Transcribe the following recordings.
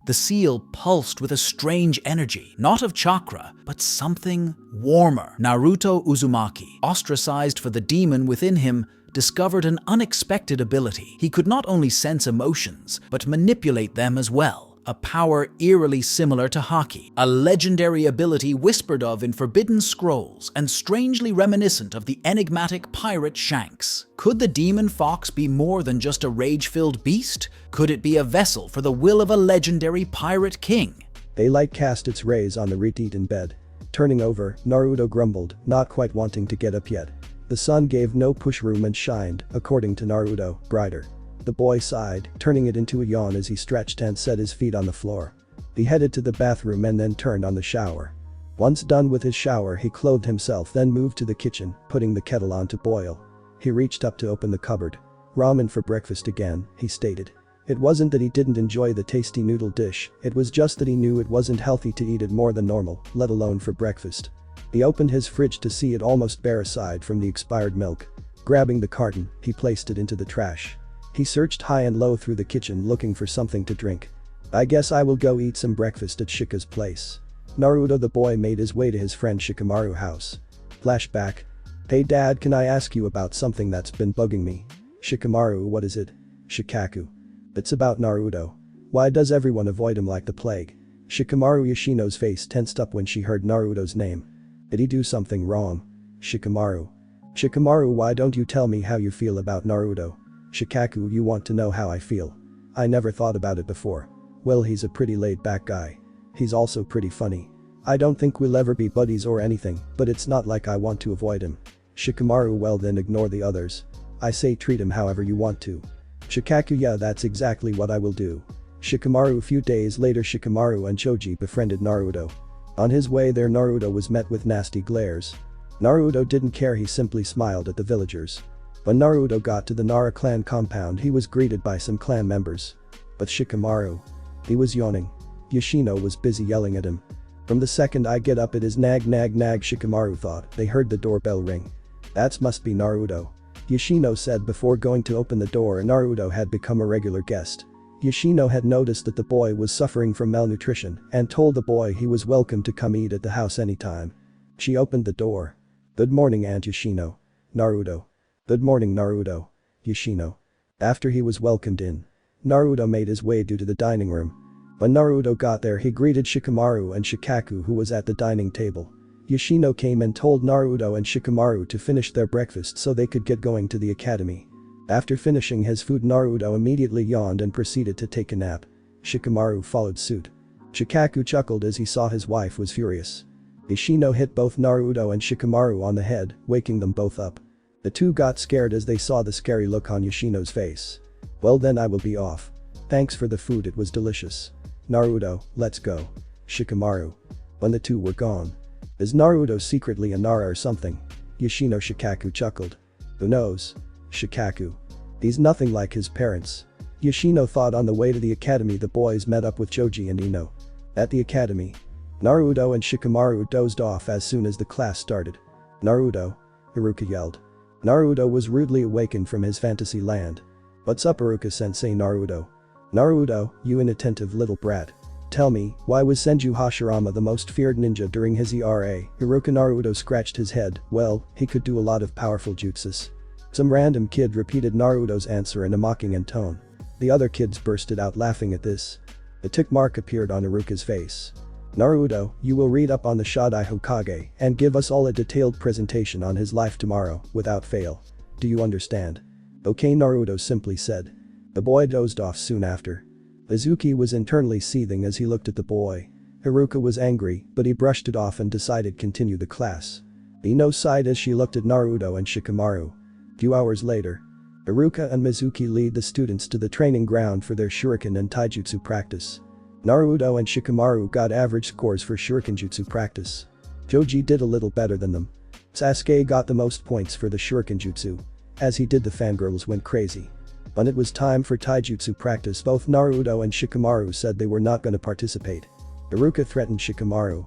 The seal pulsed with a strange energy, not of chakra, but something warmer. Naruto Uzumaki, ostracized for the demon within him, discovered an unexpected ability. He could not only sense emotions, but manipulate them as well. A power eerily similar to Haki, a legendary ability whispered of in forbidden scrolls and strangely reminiscent of the enigmatic pirate Shanks. Could the demon fox be more than just a rage-filled beast? Could it be a vessel for the will of a legendary pirate king? Daylight cast its rays on the retreat in bed. Turning over, Naruto grumbled, not quite wanting to get up yet. The sun gave no push room and shined, according to Naruto, brighter. The boy sighed, turning it into a yawn as he stretched and set his feet on the floor. He headed to the bathroom and then turned on the shower. Once done with his shower, he clothed himself, then moved to the kitchen, putting the kettle on to boil. He reached up to open the cupboard. "Ramen for breakfast again," he stated. It wasn't that he didn't enjoy the tasty noodle dish, it was just that he knew it wasn't healthy to eat it more than normal, let alone for breakfast. He opened his fridge to see it almost bare aside from the expired milk. Grabbing the carton, he placed it into the trash. He searched high and low through the kitchen looking for something to drink. "I guess I will go eat some breakfast at Shika's place." Naruto the boy made his way to his friend Shikamaru's house. Flashback. "Hey dad, can I ask you about something that's been bugging me?" "Shikamaru, what is it?" "Shikaku. It's about Naruto. Why does everyone avoid him like the plague?" Shikamaru Yoshino's face tensed up when she heard Naruto's name. Did he do something wrong? "Shikamaru. Shikamaru, why don't you tell me how you feel about Naruto?" "Shikaku, you want to know how I feel? I never thought about it before. Well, he's a pretty laid-back guy. He's also pretty funny. I don't think we'll ever be buddies or anything, but it's not like I want to avoid him." "Shikamaru, well then ignore the others. I say treat him however you want to." Shikaku, yeah, that's exactly what I will do. Shikamaru. A few days later, Shikamaru and Choji befriended Naruto. On his way there, Naruto was met with nasty glares. Naruto didn't care, he simply smiled at the villagers. When Naruto got to the Nara clan compound, he was greeted by some clan members. But Shikamaru. He was yawning. Yoshino was busy yelling at him. "From the second I get up it is nag nag nag," Shikamaru thought. They heard the doorbell ring. "That must be Naruto," Yoshino said before going to open the door. Naruto had become a regular guest. Yoshino had noticed that the boy was suffering from malnutrition and told the boy he was welcome to come eat at the house anytime. She opened the door. "Good morning, Aunt Yoshino." "Naruto." "Good morning, Naruto." Yoshino. After he was welcomed in, Naruto made his way to the dining room. When Naruto got there, he greeted Shikamaru and Shikaku, who was at the dining table. Yoshino came and told Naruto and Shikamaru to finish their breakfast so they could get going to the academy. After finishing his food, Naruto immediately yawned and proceeded to take a nap. Shikamaru followed suit. Shikaku chuckled as he saw his wife was furious. Yoshino hit both Naruto and Shikamaru on the head, waking them both up. The two got scared as they saw the scary look on Yoshino's face. "Well then, I will be off. Thanks for the food, it was delicious." "Naruto, let's go." Shikamaru. When the two were gone. "Is Naruto secretly a Nara or something?" Yoshino. Shikaku chuckled. "Who knows?" Shikaku. "He's nothing like his parents." Yoshino thought. On the way to the academy, the boys met up with Choji and Ino. At the academy, Naruto and Shikamaru dozed off as soon as the class started. "Naruto!" Iruka yelled. Naruto was rudely awakened from his fantasy land. "What's up, Iruka-sensei?" Naruto. "Naruto, you inattentive little brat. Tell me, why was Senju Hashirama the most feared ninja during his era?" Iruka. Naruto scratched his head. "Well, he could do a lot of powerful jutsus." Some random kid repeated Naruto's answer in a mocking tone. The other kids bursted out laughing at this. A tick mark appeared on Iruka's face. "Naruto, you will read up on the Shodai Hokage and give us all a detailed presentation on his life tomorrow, without fail. Do you understand?" "Okay," Naruto simply said. The boy dozed off soon after. Izuki was internally seething as he looked at the boy. Iruka was angry, but he brushed it off and decided continue the class. Ino sighed as she looked at Naruto and Shikamaru. Few hours later, Iruka and Mizuki lead the students to the training ground for their shuriken and taijutsu practice. Naruto and Shikamaru got average scores for shuriken jutsu practice. Choji did a little better than them. Sasuke got the most points for the shuriken jutsu. As he did, the fangirls went crazy. When it was time for taijutsu practice, both Naruto and Shikamaru said they were not going to participate. Iruka threatened Shikamaru.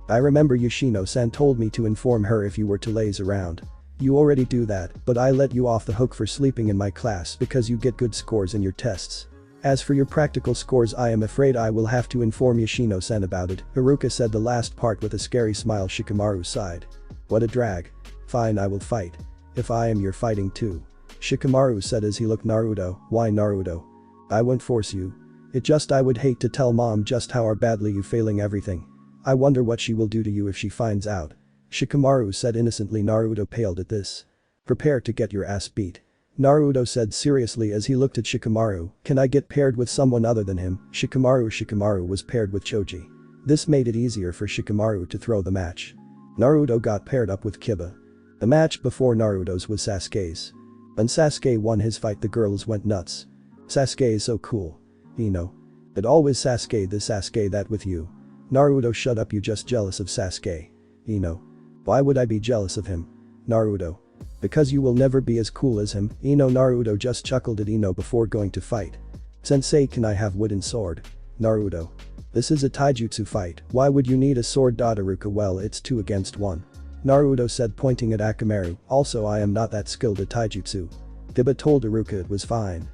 "I remember Yoshino-san told me to inform her if you were to laze around. You already do that, but I let you off the hook for sleeping in my class because you get good scores in your tests." As for your practical scores, I am afraid I will have to inform Yoshino-san about it. Haruka said the last part with a scary smile. Shikamaru sighed. What a drag. Fine, I will fight. If I am you're fighting too. Shikamaru said as he looked Naruto. Why Naruto? I won't force you. It just I would hate to tell mom just how badly you failing everything. I wonder what she will do to you if she finds out. Shikamaru said innocently. Naruto paled at this. Prepare to get your ass beat. Naruto said seriously as he looked at Shikamaru. Can I get paired with someone other than him? Shikamaru was paired with Choji. This made it easier for Shikamaru to throw the match. Naruto got paired up with Kiba. The match before Naruto's was Sasuke's. When Sasuke won his fight, the girls went nuts. Sasuke is so cool. It always Sasuke this Sasuke that with you. Naruto, shut up, you just jealous of Sasuke. Why would I be jealous of him? Naruto. Because you will never be as cool as him. Naruto just chuckled at before going to fight. Sensei, can I have wooden sword? Naruto. This is a taijutsu fight, why would you need a sword? Haruka, well it's 2 against 1. Naruto said, pointing at Akamaru. Also, I am not that skilled at taijutsu. Kiba told Haruka it was fine.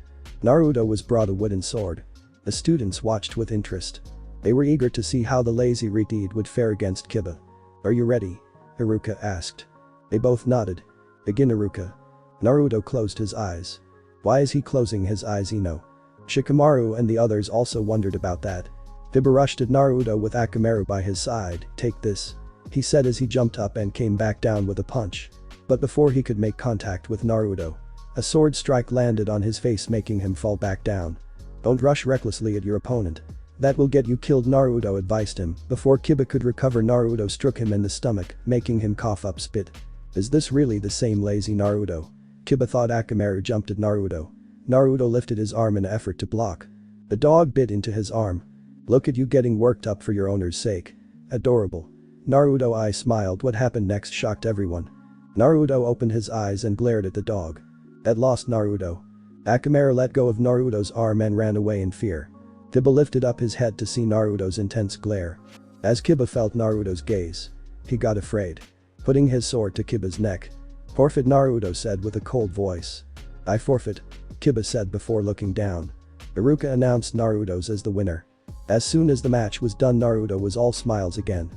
Naruto was brought a wooden sword. The students watched with interest. They were eager to see how the lazy Red-Haired would fare against Kiba. Are you ready? Haruka asked. They both nodded. Begin, Haruka. Naruto closed his eyes. Why is he closing his eyes? Shikamaru and the others also wondered about that. Kiba rushed at Naruto with Akamaru by his side. Take this. He said as he jumped up and came back down with a punch. But before he could make contact with Naruto, a sword strike landed on his face, making him fall back down. Don't rush recklessly at your opponent. That will get you killed, Naruto advised him. Before Kiba could recover, Naruto struck him in the stomach, making him cough up spit. Is this really the same lazy Naruto? Kiba thought. Akamaru jumped at Naruto. Naruto lifted his arm in an effort to block. The dog bit into his arm. Look at you getting worked up for your owner's sake. Adorable. Naruto I smiled. What happened next shocked everyone. Naruto opened his eyes and glared at the dog. That lost Naruto. Akamaru let go of Naruto's arm and ran away in fear. Kiba lifted up his head to see Naruto's intense glare. As Kiba felt Naruto's gaze, he got afraid. Putting his sword to Kiba's neck. Forfeit, Naruto said with a cold voice. I forfeit, Kiba said before looking down. Haruka announced Naruto's as the winner. As soon as the match was done, Naruto was all smiles again.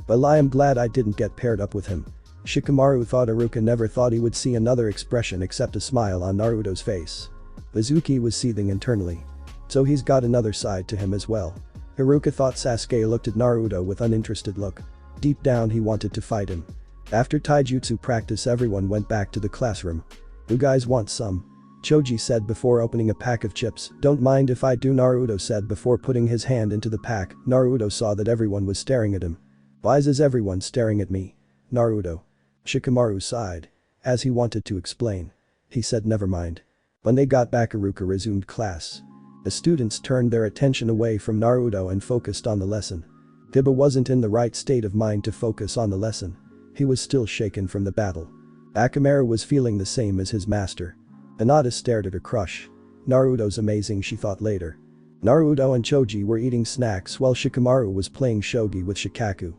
Well, I am glad I didn't get paired up with him. Shikamaru thought Haruka never thought he would see another expression except a smile on Naruto's face. Mizuki was seething internally. So he's got another side to him as well. Haruka thought. Sasuke looked at Naruto with uninterested look. Deep down he wanted to fight him. After taijutsu practice, everyone went back to the classroom. You guys want some? Choji said before opening a pack of chips. Don't mind if I do, Naruto said before putting his hand into the pack. Naruto saw that everyone was staring at him. Why is everyone staring at me? Naruto. Shikamaru sighed. As he wanted to explain. He said never mind. When they got back, Haruka resumed class. The students turned their attention away from Naruto and focused on the lesson. Kiba wasn't in the right state of mind to focus on the lesson. He was still shaken from the battle. Akamaru was feeling the same as his master. Hinata stared at her crush. Naruto's amazing, she thought later. Naruto and Choji were eating snacks while Shikamaru was playing shogi with Shikaku.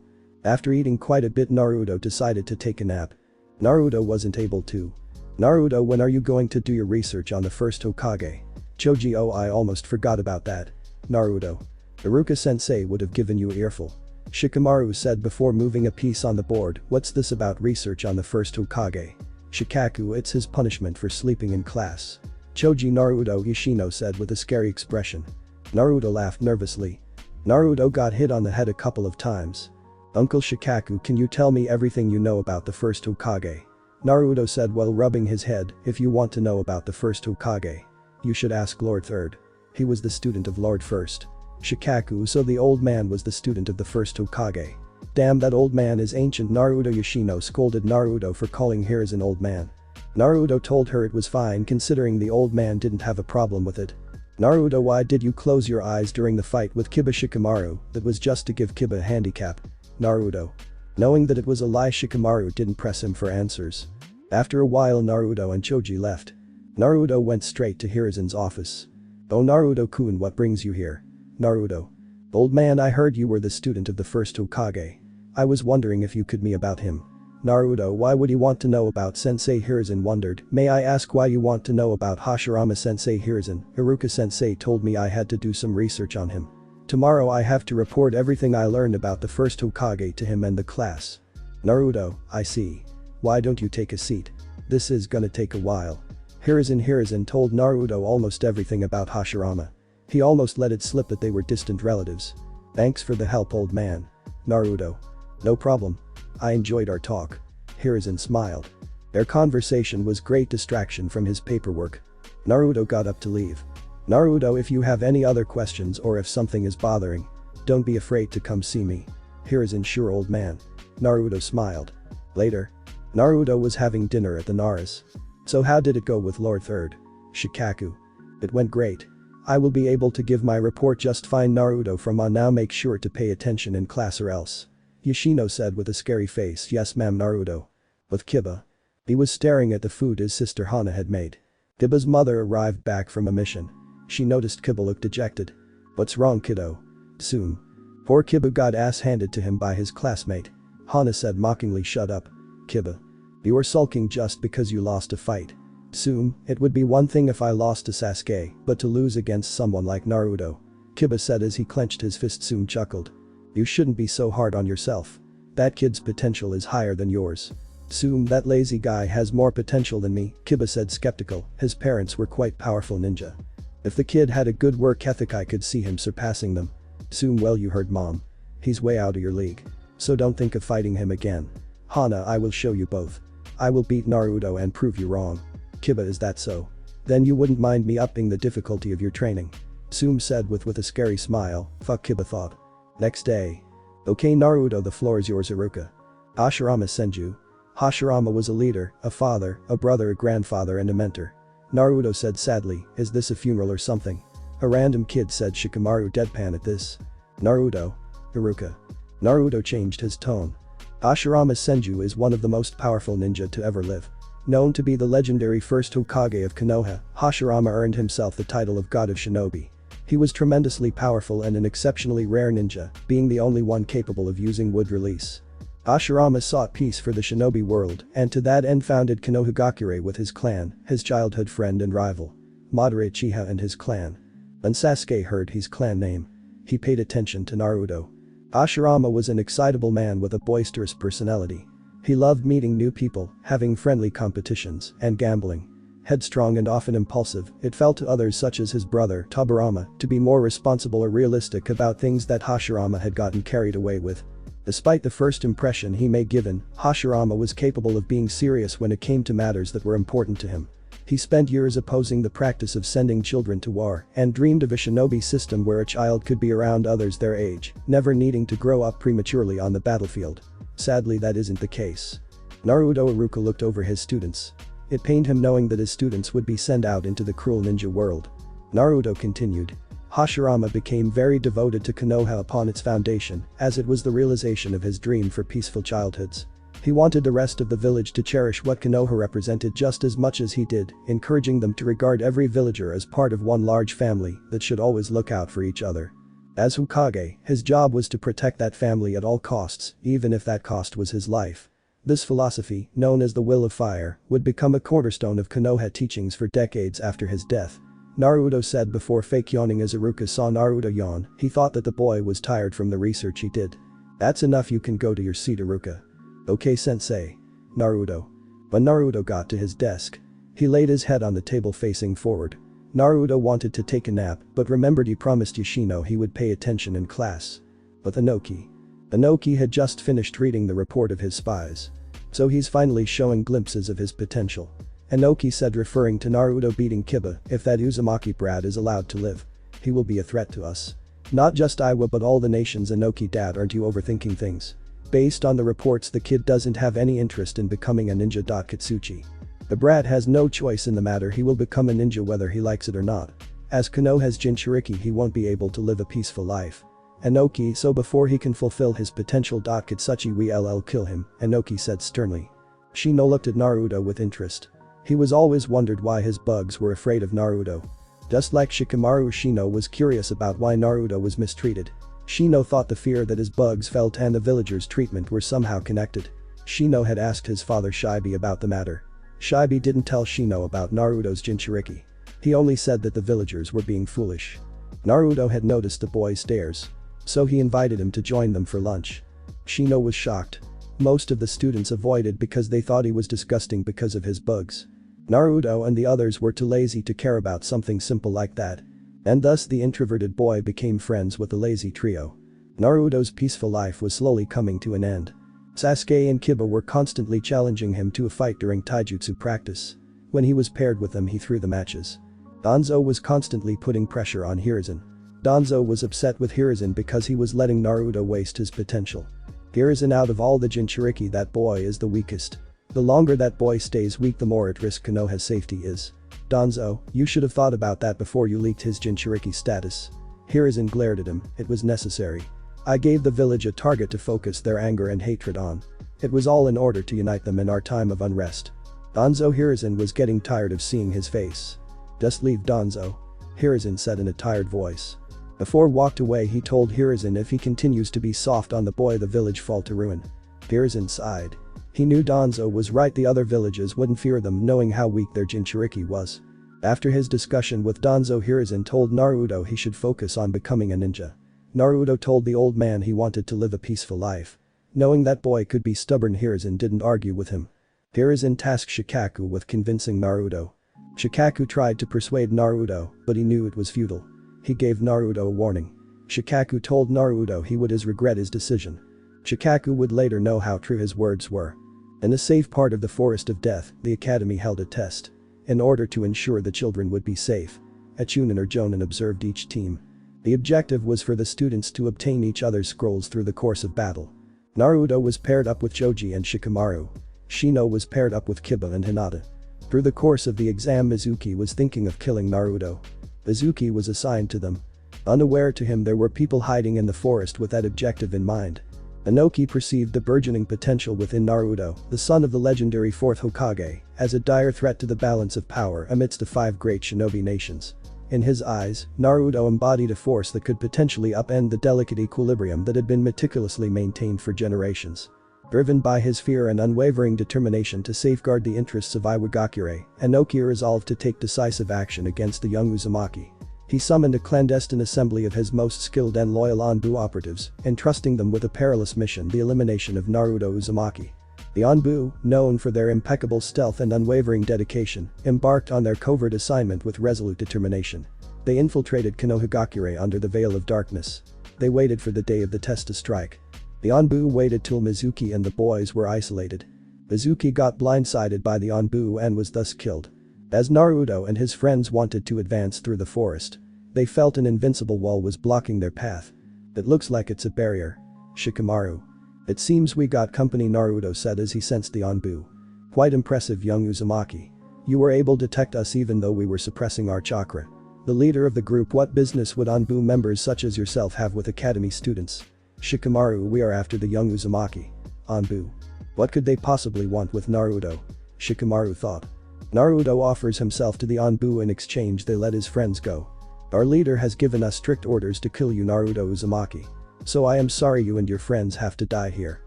After eating quite a bit, Naruto decided to take a nap. Naruto wasn't able to. Naruto, when are you going to do your research on the first Hokage? Choji, oh, I almost forgot about that. Naruto. Haruka-sensei would have given you an earful. Shikamaru said before moving a piece on the board. What's this about research on the first Hokage? Shikaku, it's his punishment for sleeping in class. Choji. Naruto, Yoshino said with a scary expression. Naruto laughed nervously. Naruto got hit on the head a couple of times. Uncle Shikaku, can you tell me everything you know about the first Hokage? Naruto said while rubbing his head. If you want to know about the first Hokage, you should ask Lord Third. He was the student of Lord First. Shikaku, so the old man was the student of the first Hokage. Damn, that old man is ancient. Naruto. Yoshino scolded Naruto for calling her as an old man. Naruto told her it was fine considering the old man didn't have a problem with it. Naruto, why did you close your eyes during the fight with Kiba? Shikamaru, that was just to give Kiba a handicap. Naruto. Knowing that it was a lie, Shikamaru didn't press him for answers. After a while, Naruto and Choji left. Naruto went straight to Hiruzen's office. Oh, Naruto-kun, what brings you here? Naruto. Old man, I heard you were the student of the first Hokage. I was wondering if you could me about him. Naruto, why would you want to know about Sensei Hiruzen wondered. May I ask why you want to know about Hashirama Sensei Hiruzen? Iruka Sensei told me I had to do some research on him. Tomorrow I have to report everything I learned about the first Hokage to him and the class. Naruto, I see. Why don't you take a seat? This is gonna take a while. Hiruzen told Naruto almost everything about Hashirama. He almost let it slip that they were distant relatives. Thanks for the help, old man. Naruto. No problem. I enjoyed our talk. Hiruzen smiled. Their conversation was great distraction from his paperwork. Naruto got up to leave. Naruto, if you have any other questions or if something is bothering, don't be afraid to come see me. Hiruzen, sure, old man. Naruto smiled. Later. Naruto was having dinner at the Naras. So how did it go with Lord Third? Shikaku. It went great. I will be able to give my report just fine. Naruto, from on now make sure to pay attention in class or else. Yoshino said with a scary face. Yes ma'am. Naruto. With Kiba. He was staring at the food his sister Hana had made. Kiba's mother arrived back from a mission. She noticed Kiba looked dejected. What's wrong, kiddo? Soon. Poor Kiba got ass handed to him by his classmate. Hana said mockingly. Shut up. Kiba. You are sulking just because you lost a fight. Soon, it would be one thing if I lost to Sasuke, but to lose against someone like Naruto. Kiba said as he clenched his fist. Soon chuckled. You shouldn't be so hard on yourself. That kid's potential is higher than yours. Soon, that lazy guy has more potential than me, Kiba said skeptical. His parents were quite powerful ninja. If the kid had a good work ethic, I could see him surpassing them. Soon, well, you heard mom. He's way out of your league. So don't think of fighting him again. Hana, I will show you both. I will beat Naruto and prove you wrong. Kiba, is that so? Then you wouldn't mind me upping the difficulty of your training? Soom said with a scary smile. Fuck, Kiba thought. Next day. Okay Naruto, the floor is yours. Iruka. Hashirama Senju. Hashirama was a leader, a father, a brother, a grandfather and a mentor. Naruto said sadly, is this a funeral or something? A random kid said. Shikamaru deadpan at this. Naruto. Iruka. Naruto changed his tone. Hashirama Senju is one of the most powerful ninja to ever live. Known to be the legendary first Hokage of Konoha, Hashirama earned himself the title of God of Shinobi. He was tremendously powerful and an exceptionally rare ninja, being the only one capable of using wood release. Hashirama sought peace for the Shinobi world and to that end founded Konohagakure with his clan, his childhood friend and rival, Madara Uchiha and his clan. When Sasuke heard his clan name, he paid attention to Naruto. Hashirama was an excitable man with a boisterous personality. He loved meeting new people, having friendly competitions, and gambling. Headstrong and often impulsive, it fell to others such as his brother, Tobirama, to be more responsible or realistic about things that Hashirama had gotten carried away with. Despite the first impression he may given, Hashirama was capable of being serious when it came to matters that were important to him. He spent years opposing the practice of sending children to war and dreamed of a shinobi system where a child could be around others their age, never needing to grow up prematurely on the battlefield. Sadly, that isn't the case. Naruto Iruka looked over his students. It pained him knowing that his students would be sent out into the cruel ninja world. Naruto continued. Hashirama became very devoted to Konoha upon its foundation, as it was the realization of his dream for peaceful childhoods. He wanted the rest of the village to cherish what Konoha represented just as much as he did, encouraging them to regard every villager as part of one large family that should always look out for each other. As Hokage, his job was to protect that family at all costs, even if that cost was his life. This philosophy, known as the Will of Fire, would become a cornerstone of Konoha teachings for decades after his death. Naruto said before fake yawning as Iruka saw Naruto yawn. He thought that the boy was tired from the research he did. That's enough, you can go to your seat, Iruka. Okay sensei. Naruto. When Naruto got to his desk, he laid his head on the table facing forward. Naruto wanted to take a nap but remembered he promised Yoshino he would pay attention in class. But Inoki had just finished reading the report of his spies. So he's finally showing glimpses of his potential. Inoki said, referring to Naruto beating Kiba, if that Uzumaki brat is allowed to live, he will be a threat to us. Not just Iwa but all the nations. Inoki, dad, aren't you overthinking things? Based on the reports, the kid doesn't have any interest in becoming a ninja. Kitsuchi. The brat has no choice in the matter, he will become a ninja whether he likes it or not. As Konoha's Jinchuriki, he won't be able to live a peaceful life. Inoki, so before he can fulfill his potential. Kitsuchi will kill him, Inoki said sternly. Shino looked at Naruto with interest. He was always wondered why his bugs were afraid of Naruto. Just like Shikamaru, Shino was curious about why Naruto was mistreated. Shino thought the fear that his bugs felt and the villagers' treatment were somehow connected. Shino had asked his father Shibi about the matter. Shibi didn't tell Shino about Naruto's Jinchuriki. He only said that the villagers were being foolish. Naruto had noticed the boy's stares. So he invited him to join them for lunch. Shino was shocked. Most of the students avoided because they thought he was disgusting because of his bugs. Naruto and the others were too lazy to care about something simple like that. And thus the introverted boy became friends with the lazy trio. Naruto's peaceful life was slowly coming to an end. Sasuke and Kiba were constantly challenging him to a fight during taijutsu practice. When he was paired with them, he threw the matches. Danzo was constantly putting pressure on Hiruzen. Danzo was upset with Hiruzen because he was letting Naruto waste his potential. Hiruzen, out of all the Jinchuriki, that boy is the weakest. The longer that boy stays weak, the more at risk Konoha's safety is. Danzo, you should have thought about that before you leaked his Jinchuriki status. Hiruzen glared at him. It was necessary. I gave the village a target to focus their anger and hatred on. It was all in order to unite them in our time of unrest. Danzo, Hiruzen was getting tired of seeing his face. Just leave, Danzo. Hiruzen said in a tired voice. Before walked away, he told Hiruzen if he continues to be soft on the boy, the village fall to ruin. Hiruzen sighed. He knew Danzo was right, the other villages wouldn't fear them knowing how weak their Jinchuriki was. After his discussion with Danzo, Hiruzen told Naruto he should focus on becoming a ninja. Naruto told the old man he wanted to live a peaceful life. Knowing that boy could be stubborn, Hiruzen didn't argue with him. Hiruzen tasked Shikaku with convincing Naruto. Shikaku tried to persuade Naruto, but he knew it was futile. He gave Naruto a warning. Shikaku told Naruto he would regret his decision. Shikaku would later know how true his words were. In a safe part of the Forest of Death, the academy held a test. In order to ensure the children would be safe, a Chunin or Jonin observed each team. The objective was for the students to obtain each other's scrolls through the course of battle. Naruto was paired up with Choji and Shikamaru. Shino was paired up with Kiba and Hinata. Through the course of the exam, Mizuki was thinking of killing Naruto. Mizuki was assigned to them. Unaware to him, there were people hiding in the forest with that objective in mind. Inoki perceived the burgeoning potential within Naruto, the son of the legendary fourth Hokage, as a dire threat to the balance of power amidst the 5 great shinobi nations. In his eyes, Naruto embodied a force that could potentially upend the delicate equilibrium that had been meticulously maintained for generations. Driven by his fear and unwavering determination to safeguard the interests of Iwagakure, Inoki resolved to take decisive action against the young Uzumaki. He summoned a clandestine assembly of his most skilled and loyal Anbu operatives, entrusting them with a perilous mission: the elimination of Naruto Uzumaki. The Anbu, known for their impeccable stealth and unwavering dedication, embarked on their covert assignment with resolute determination. They infiltrated Konohagakure under the veil of darkness. They waited for the day of the test to strike. The Anbu waited till Mizuki and the boys were isolated. Mizuki got blindsided by the Anbu and was thus killed. As Naruto and his friends wanted to advance through the forest, they felt an invincible wall was blocking their path. It looks like it's a barrier. Shikamaru. It seems we got company, Naruto said as he sensed the Anbu. Quite impressive, young Uzumaki. You were able to detect us even though we were suppressing our chakra. The leader of the group, what business would Anbu members such as yourself have with academy students? Shikamaru, we are after the young Uzumaki. Anbu. What could they possibly want with Naruto? Shikamaru thought. Naruto offers himself to the Anbu. In exchange, they let his friends go. Our leader has given us strict orders to kill you, Naruto Uzumaki. So I am sorry you and your friends have to die here.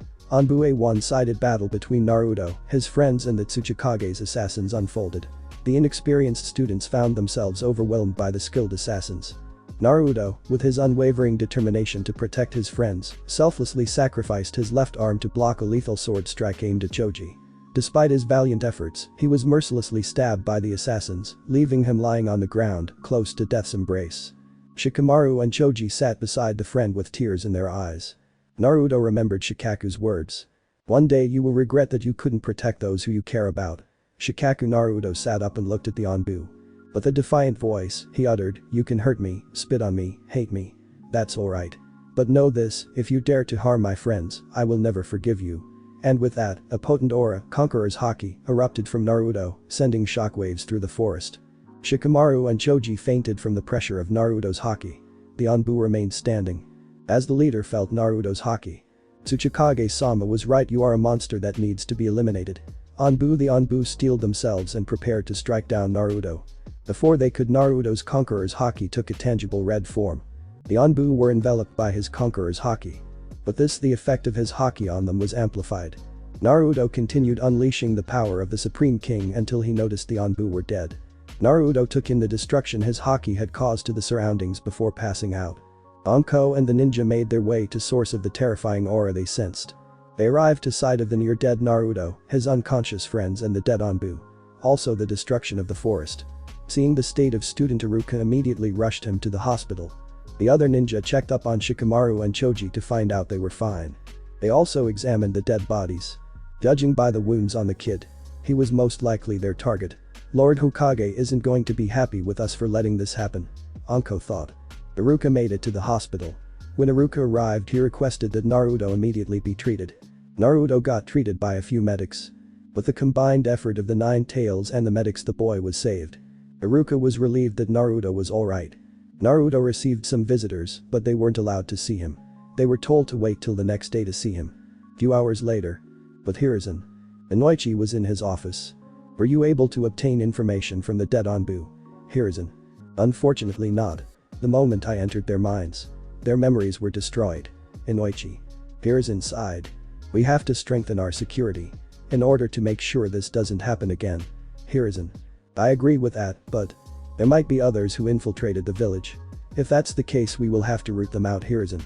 Anbu. A one-sided battle between Naruto, his friends and the Tsuchikage's assassins unfolded. The inexperienced students found themselves overwhelmed by the skilled assassins. Naruto, with his unwavering determination to protect his friends, selflessly sacrificed his left arm to block a lethal sword strike aimed at Choji. Despite his valiant efforts, he was mercilessly stabbed by the assassins, leaving him lying on the ground, close to death's embrace. Shikamaru and Choji sat beside the friend with tears in their eyes. Naruto remembered Shikaku's words. One day you will regret that you couldn't protect those who you care about. Shikaku. Naruto sat up and looked at the Anbu. With a defiant voice, he uttered, you can hurt me, spit on me, hate me. That's alright. But know this, if you dare to harm my friends, I will never forgive you. And with that, a potent aura, Conqueror's Haki, erupted from Naruto, sending shockwaves through the forest. Shikamaru and Choji fainted from the pressure of Naruto's Haki. The Anbu remained standing. As the leader felt Naruto's Haki. Tsuchikage-sama was right, you are a monster that needs to be eliminated. Anbu. The Anbu steeled themselves and prepared to strike down Naruto. Before they could, Naruto's Conqueror's Haki took a tangible red form. The Anbu were enveloped by his Conqueror's Haki. But the effect of his Haki on them was amplified. Naruto continued unleashing the power of the Supreme King until he noticed the Anbu were dead. Naruto took in the destruction his Haki had caused to the surroundings before passing out. Anko and the ninja made their way to source of the terrifying aura they sensed. They arrived to side of the near-dead Naruto, his unconscious friends and the dead Anbu. Also the destruction of the forest. Seeing the state of student Iruka immediately rushed him to the hospital. The other ninja checked up on Shikamaru and Choji to find out they were fine. They also examined the dead bodies. Judging by the wounds on the kid, he was most likely their target. Lord Hokage isn't going to be happy with us for letting this happen, Anko thought. Iruka made it to the hospital. When Iruka arrived, he requested that Naruto immediately be treated. Naruto got treated by a few medics. With the combined effort of the Nine Tails and the medics, the boy was saved. Iruka was relieved that Naruto was alright. Naruto received some visitors, but they weren't allowed to see him. They were told to wait till the next day to see him. Few hours later. With Hiruzen. Inoichi was in his office. Were you able to obtain information from the dead Anbu? Hiruzen. Unfortunately not. The moment I entered their minds, their memories were destroyed. Inoichi. Hiruzen sighed. We have to strengthen our security in order to make sure this doesn't happen again. Hiruzen. I agree with that, but there might be others who infiltrated the village. If that's the case, we will have to root them out. Hiruzen.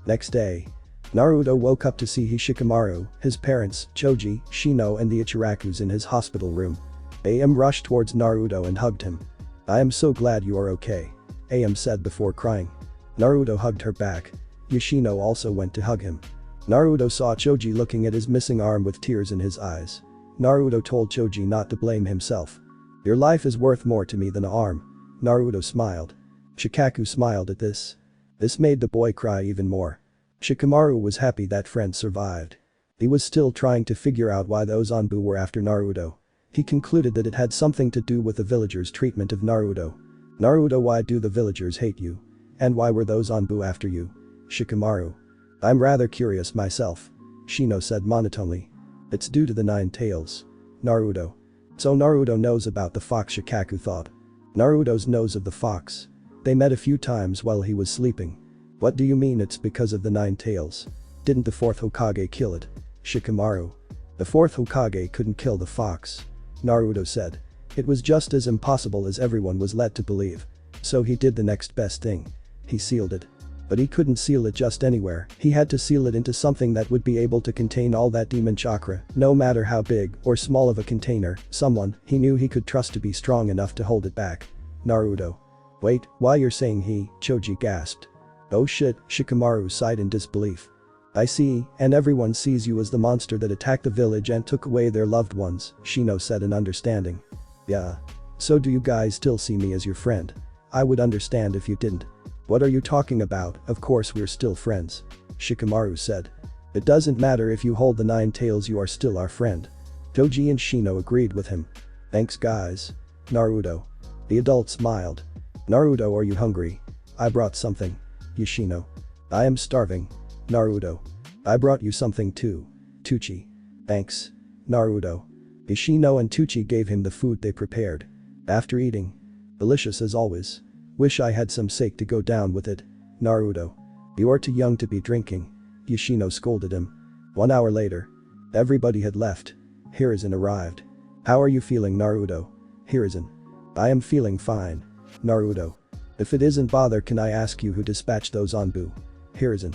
Next day. Naruto woke up to see Shikamaru, his parents, Choji, Shino and the Ichirakus in his hospital room. AM rushed towards Naruto and hugged him. I am so glad you are okay, AM said before crying. Naruto hugged her back. Yoshino also went to hug him. Naruto saw Choji looking at his missing arm with tears in his eyes. Naruto told Choji not to blame himself. Your life is worth more to me than an arm. Naruto smiled. Shikaku smiled at this. This made the boy cry even more. Shikamaru was happy that friend survived. He was still trying to figure out why those Anbu were after Naruto. He concluded that it had something to do with the villagers' treatment of Naruto. Naruto, why do the villagers hate you? And why were those Anbu after you? Shikamaru. I'm rather curious myself. Shino said monotonely. It's due to the Nine Tails. Naruto. So Naruto knows about the fox, Shikaku thought. Naruto's knows of the fox. They met a few times while he was sleeping. What do you mean it's because of the Nine Tails? Didn't the fourth Hokage kill it? Shikamaru. The fourth Hokage couldn't kill the fox. Naruto said. It was just as impossible as everyone was led to believe. So he did the next best thing. He sealed it. But he couldn't seal it just anywhere. He had to seal it into something that would be able to contain all that demon chakra, no matter how big or small of a container. Someone he knew he could trust to be strong enough to hold it back. Naruto. Wait, why you're saying he? Choji gasped. Oh shit, Shikamaru sighed in disbelief. I see, and everyone sees you as the monster that attacked the village and took away their loved ones, Shino said in understanding. Yeah. So do you guys still see me as your friend? I would understand if you didn't. What are you talking about? Of course we're still friends. Shikamaru said. It doesn't matter if you hold the Nine Tails, you are still our friend. Choji and Shino agreed with him. Thanks guys. Naruto. The adult smiled. Naruto, are you hungry? I brought something. Yoshino. I am starving. Naruto. I brought you something too. Tuchi. Thanks. Naruto. Yoshino and Tuchi gave him the food they prepared. After eating. Delicious as always. Wish I had some sake to go down with it. Naruto. You are too young to be drinking. Yoshino scolded him. 1 hour later. Everybody had left. Hiruzen arrived. How are you feeling, Naruto? Hiruzen. I am feeling fine. Naruto. If it isn't bother, can I ask you who dispatched those Anbu? Hiruzen.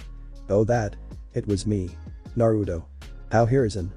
Oh that. It was me. Naruto. How? Hiruzen.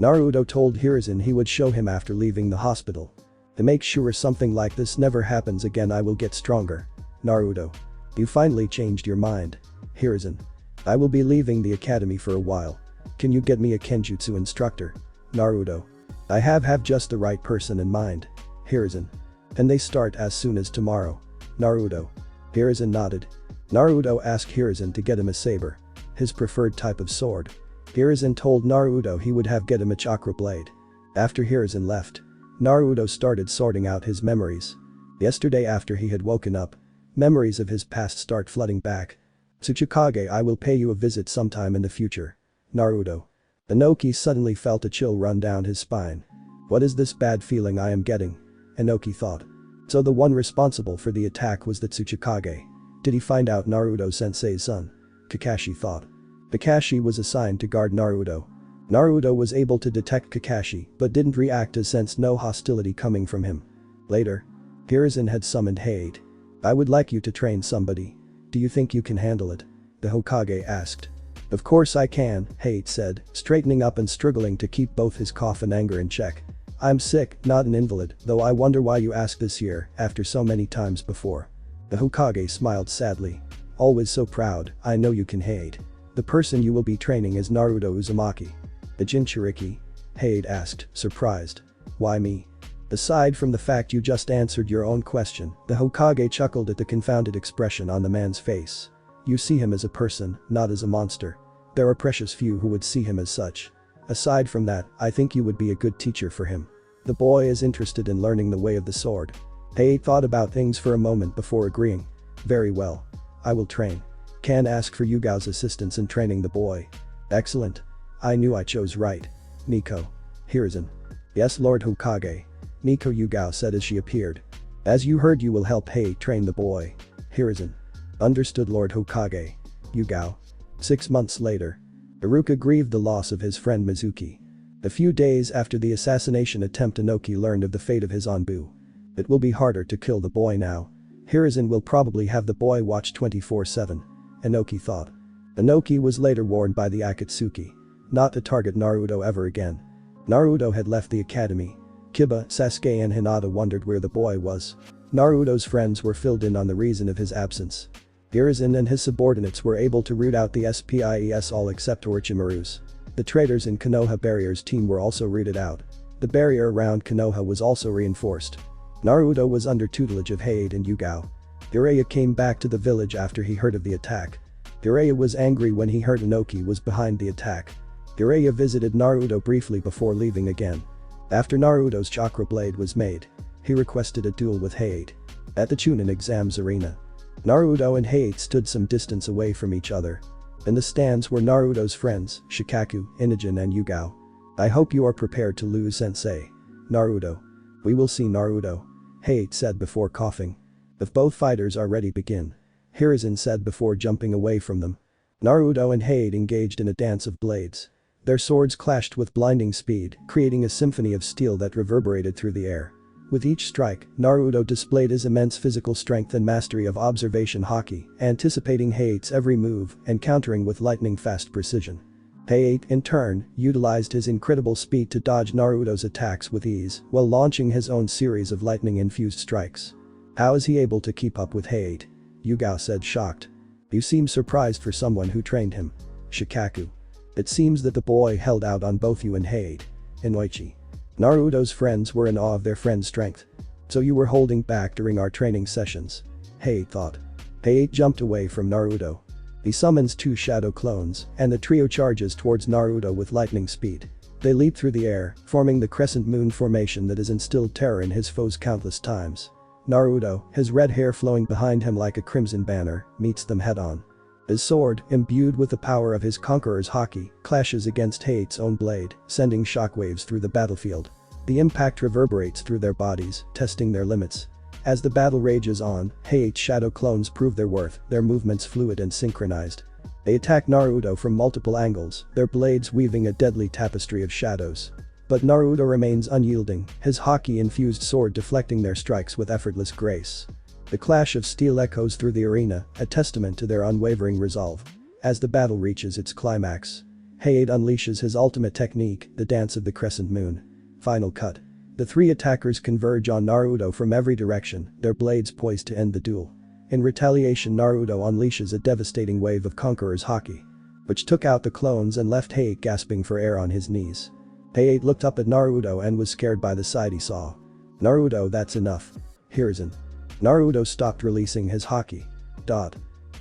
Naruto told Hiruzen he would show him after leaving the hospital. To make sure something like this never happens again, I will get stronger. Naruto. You finally changed your mind. Hiruzen. I will be leaving the academy for a while. Can you get me a Kenjutsu instructor? Naruto. I have just the right person in mind. Hiruzen. And they start as soon as tomorrow. Naruto. Hiruzen nodded. Naruto asked Hiruzen to get him a saber. His preferred type of sword. Hiruzen told Naruto he would get him a chakra blade. After Hiruzen left, Naruto started sorting out his memories. Yesterday after he had woken up, memories of his past start flooding back. Tsuchikage, I will pay you a visit sometime in the future. Naruto. Inoki suddenly felt a chill run down his spine. What is this bad feeling I am getting? Inoki thought. So the one responsible for the attack was the Tsuchikage. Did he find out Naruto-sensei's son? Kakashi thought. Kakashi was assigned to guard Naruto. Naruto was able to detect Kakashi but didn't react as sensed no hostility coming from him. Later, Hiruzen had summoned Hade. "I would like you to train somebody. Do you think you can handle it?" the Hokage asked. "Of course I can," Hade said, straightening up and struggling to keep both his cough and anger in check. "I'm sick, not an invalid, though I wonder why you asked this year after so many times before." The Hokage smiled sadly. "Always so proud, I know you can, Hade. The person you will be training is Naruto Uzumaki." "The Jinchuriki?" Hade asked, surprised. "Why me?" "Aside from the fact you just answered your own question," the Hokage chuckled at the confounded expression on the man's face. "You see him as a person, not as a monster. There are precious few who would see him as such. Aside from that, I think you would be a good teacher for him. The boy is interested in learning the way of the sword." Hade thought about things for a moment before agreeing. "Very well. I will train. Can ask for Yugao's assistance in training the boy." "Excellent. I knew I chose right. Nico. Hiruzen." "Yes, Lord Hokage." Nico Yugao said as she appeared. "As you heard, you will help Hade train the boy." Hiruzen. "Understood, Lord Hokage." Yugao. 6 months later. Iruka grieved the loss of his friend Mizuki. A few days after the assassination attempt, Inoki learned of the fate of his Anbu. "It will be harder to kill the boy now. Hiruzen will probably have the boy watched 24/7, Inoki thought. Inoki was later warned by the Akatsuki not to target Naruto ever again. Naruto had left the academy. Kiba, Sasuke and Hinata wondered where the boy was. Naruto's friends were filled in on the reason of his absence. Hiruzen and his subordinates were able to root out the SPIES all except Orochimaru's. The traitors in Konoha Barrier's team were also rooted out. The barrier around Konoha was also reinforced. Naruto was under tutelage of Hade and Yugao. Jiraiya came back to the village after he heard of the attack. Jiraiya was angry when he heard Inoki was behind the attack. Jiraiya visited Naruto briefly before leaving again. After Naruto's chakra blade was made, he requested a duel with Hade. At the Chunin exams arena, Naruto and Hade stood some distance away from each other. In the stands were Naruto's friends, Shikaku, Inogen and Yugao. "I hope you are prepared to lose, Sensei." Naruto. "We will see, Naruto," Hade said before coughing. "If both fighters are ready, begin," Hiruzen said before jumping away from them. Naruto and Hade engaged in a dance of blades. Their swords clashed with blinding speed, creating a symphony of steel that reverberated through the air. With each strike, Naruto displayed his immense physical strength and mastery of observation Haki, anticipating Hade's every move and countering with lightning-fast precision. Hade, in turn, utilized his incredible speed to dodge Naruto's attacks with ease while launching his own series of lightning-infused strikes. "How is he able to keep up with Hade?" Yugao said, shocked. "You seem surprised for someone who trained him." Shikaku. "It seems that the boy held out on both you and Hade." Inoichi. "Naruto's friends were in awe of their friend's strength. So you were holding back during our training sessions," Hade thought. Hade jumped away from Naruto. He summons 2 shadow clones, and the trio charges towards Naruto with lightning speed. They leap through the air, forming the crescent moon formation that has instilled terror in his foes countless times. Naruto, his red hair flowing behind him like a crimson banner, meets them head-on. His sword, imbued with the power of his Conqueror's Haki, clashes against Hade's own blade, sending shockwaves through the battlefield. The impact reverberates through their bodies, testing their limits. As the battle rages on, Hade's shadow clones prove their worth, their movements fluid and synchronized. They attack Naruto from multiple angles, their blades weaving a deadly tapestry of shadows. But Naruto remains unyielding, his Haki-infused sword deflecting their strikes with effortless grace. The clash of steel echoes through the arena, a testament to their unwavering resolve. As the battle reaches its climax, Hade unleashes his ultimate technique, the Dance of the Crescent Moon. Final cut. The 3 attackers converge on Naruto from every direction, their blades poised to end the duel. In retaliation, Naruto unleashes a devastating wave of Conqueror's Haki, which took out the clones and left Hade gasping for air on his knees. Hade looked up at Naruto and was scared by the sight he saw. "Naruto, that's enough." Hiruzen. Naruto stopped releasing his Haki.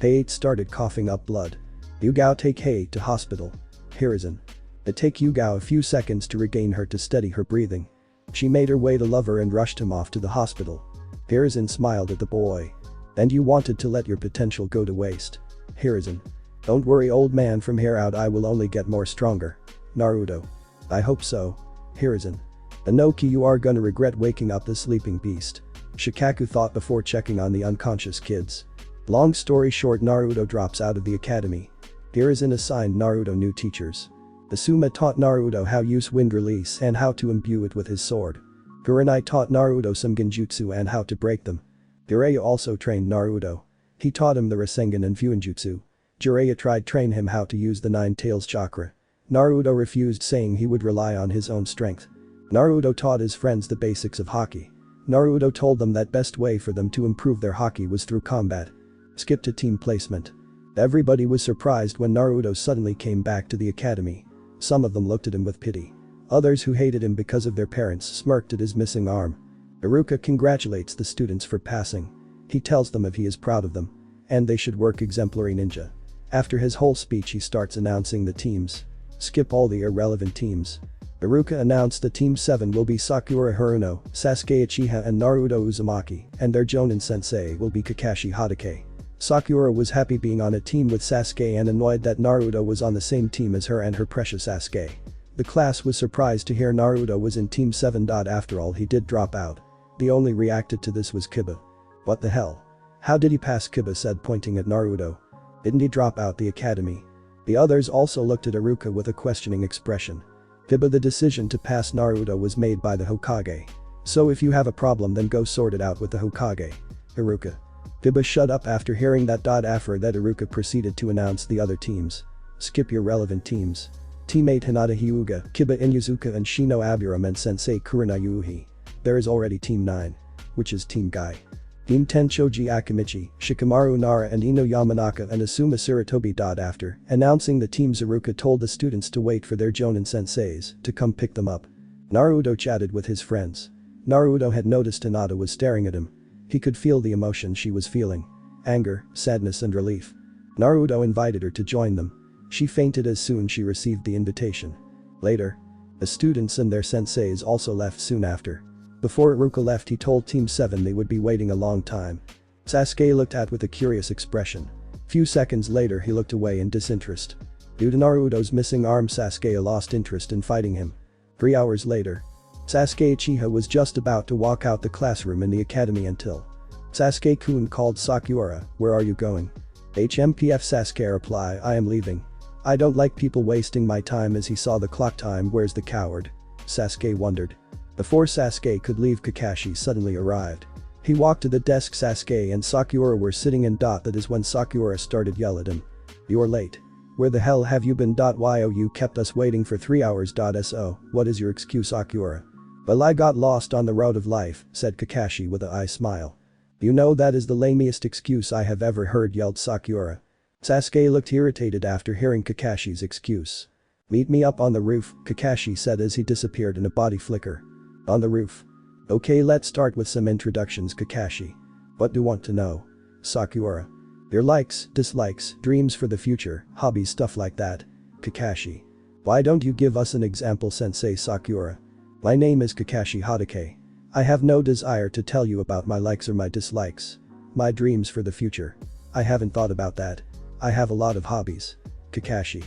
Hade started coughing up blood. "Yugao, take Hade to hospital." Hiruzen. It take Yugao a few seconds to regain her to steady her breathing. She made her way to Lover and rushed him off to the hospital. Hiruzen smiled at the boy. "And you wanted to let your potential go to waste." Hiruzen. "Don't worry, old man, from here out I will only get more stronger." Naruto. "I hope so." Hiruzen. "Inoki, you are gonna regret waking up the sleeping beast." Shikaku thought before checking on the unconscious kids. Long story short, Naruto drops out of the academy. Hiruzen assigned Naruto new teachers. Asuma taught Naruto how to use wind release and how to imbue it with his sword. Gurenai taught Naruto some genjutsu and how to break them. Jiraiya also trained Naruto. He taught him the Rasengan and Fuinjutsu. Jiraiya tried train him how to use the Nine Tails chakra. Naruto refused, saying he would rely on his own strength. Naruto taught his friends the basics of Haki. Naruto told them that best way for them to improve their Haki was through combat. Skip to team placement. Everybody was surprised when Naruto suddenly came back to the academy. Some of them looked at him with pity. Others who hated him because of their parents smirked at his missing arm. Iruka congratulates the students for passing. He tells them if he is proud of them. And they should work exemplary ninja. After his whole speech he starts announcing the teams. Skip all the irrelevant teams. Iruka announced that Team 7 will be Sakura Haruno, Sasuke Uchiha and Naruto Uzumaki, and their Jonin sensei will be Kakashi Hokage. Sakura was happy being on a team with Sasuke and annoyed that Naruto was on the same team as her and her precious Sasuke. The class was surprised to hear Naruto was in Team 7. After all, he did drop out. The only reacted to this was Kiba. What the hell? How did he pass? Kiba said, pointing at Naruto. Didn't he drop out the academy? The others also looked at Iruka with a questioning expression. Kiba, the decision to pass Naruto was made by the Hokage. So if you have a problem then go sort it out with the Hokage. Iruka. Kiba shut up after hearing that. After that Iruka proceeded to announce the other teams. Skip your relevant teams. Team 8 Hinata Hyuga, Kiba Inuzuka and Shino Armament Sensei Kurina Yuuhi. There is already Team 9. Which is Team Guy. Team 10 Choji Akimichi, Shikamaru Nara and Ino Yamanaka and Asuma Sarutobi. After announcing the teams, Iruka told the students to wait for their Jonin senseis to come pick them up. Naruto chatted with his friends. Naruto had noticed Hinata was staring at him. He could feel the emotion she was feeling. Anger, sadness and relief. Naruto invited her to join them. She fainted as soon as she received the invitation. Later, the students and their senseis also left soon after. Before Iruka left, he told Team 7 they would be waiting a long time. Sasuke looked at with a curious expression. Few seconds later he looked away in disinterest. Due to Naruto's missing arm, Sasuke lost interest in fighting him. 3 hours later, Sasuke Uchiha was just about to walk out the classroom in the academy until Sasuke-kun called Sakura, "Where are you going?" HMPF Sasuke reply, "I am leaving. I don't like people wasting my time." As he saw the clock time, "Where's the coward?" Sasuke wondered. Before Sasuke could leave, Kakashi suddenly arrived. He walked to the desk Sasuke and Sakura were sitting in. That is when Sakura started yell at him. "You're late. Where the hell have you been? Why you kept us waiting for 3 hours. So, what is your excuse?" Sakura. "Well, I got lost on the road of life," said Kakashi with a eye smile. "You know that is the lamest excuse I have ever heard," yelled Sakura. Sasuke looked irritated after hearing Kakashi's excuse. "Meet me up on the roof," Kakashi said as he disappeared in a body flicker. On the roof. "Okay, let's start with some introductions." Kakashi. "What do you want to know?" Sakura. "Your likes, dislikes, dreams for the future, hobbies, stuff like that." Kakashi. "Why don't you give us an example, Sensei?" Sakura. "My name is Kakashi Hokage. I have no desire to tell you about my likes or my dislikes. My dreams for the future. I haven't thought about that. I have a lot of hobbies." Kakashi.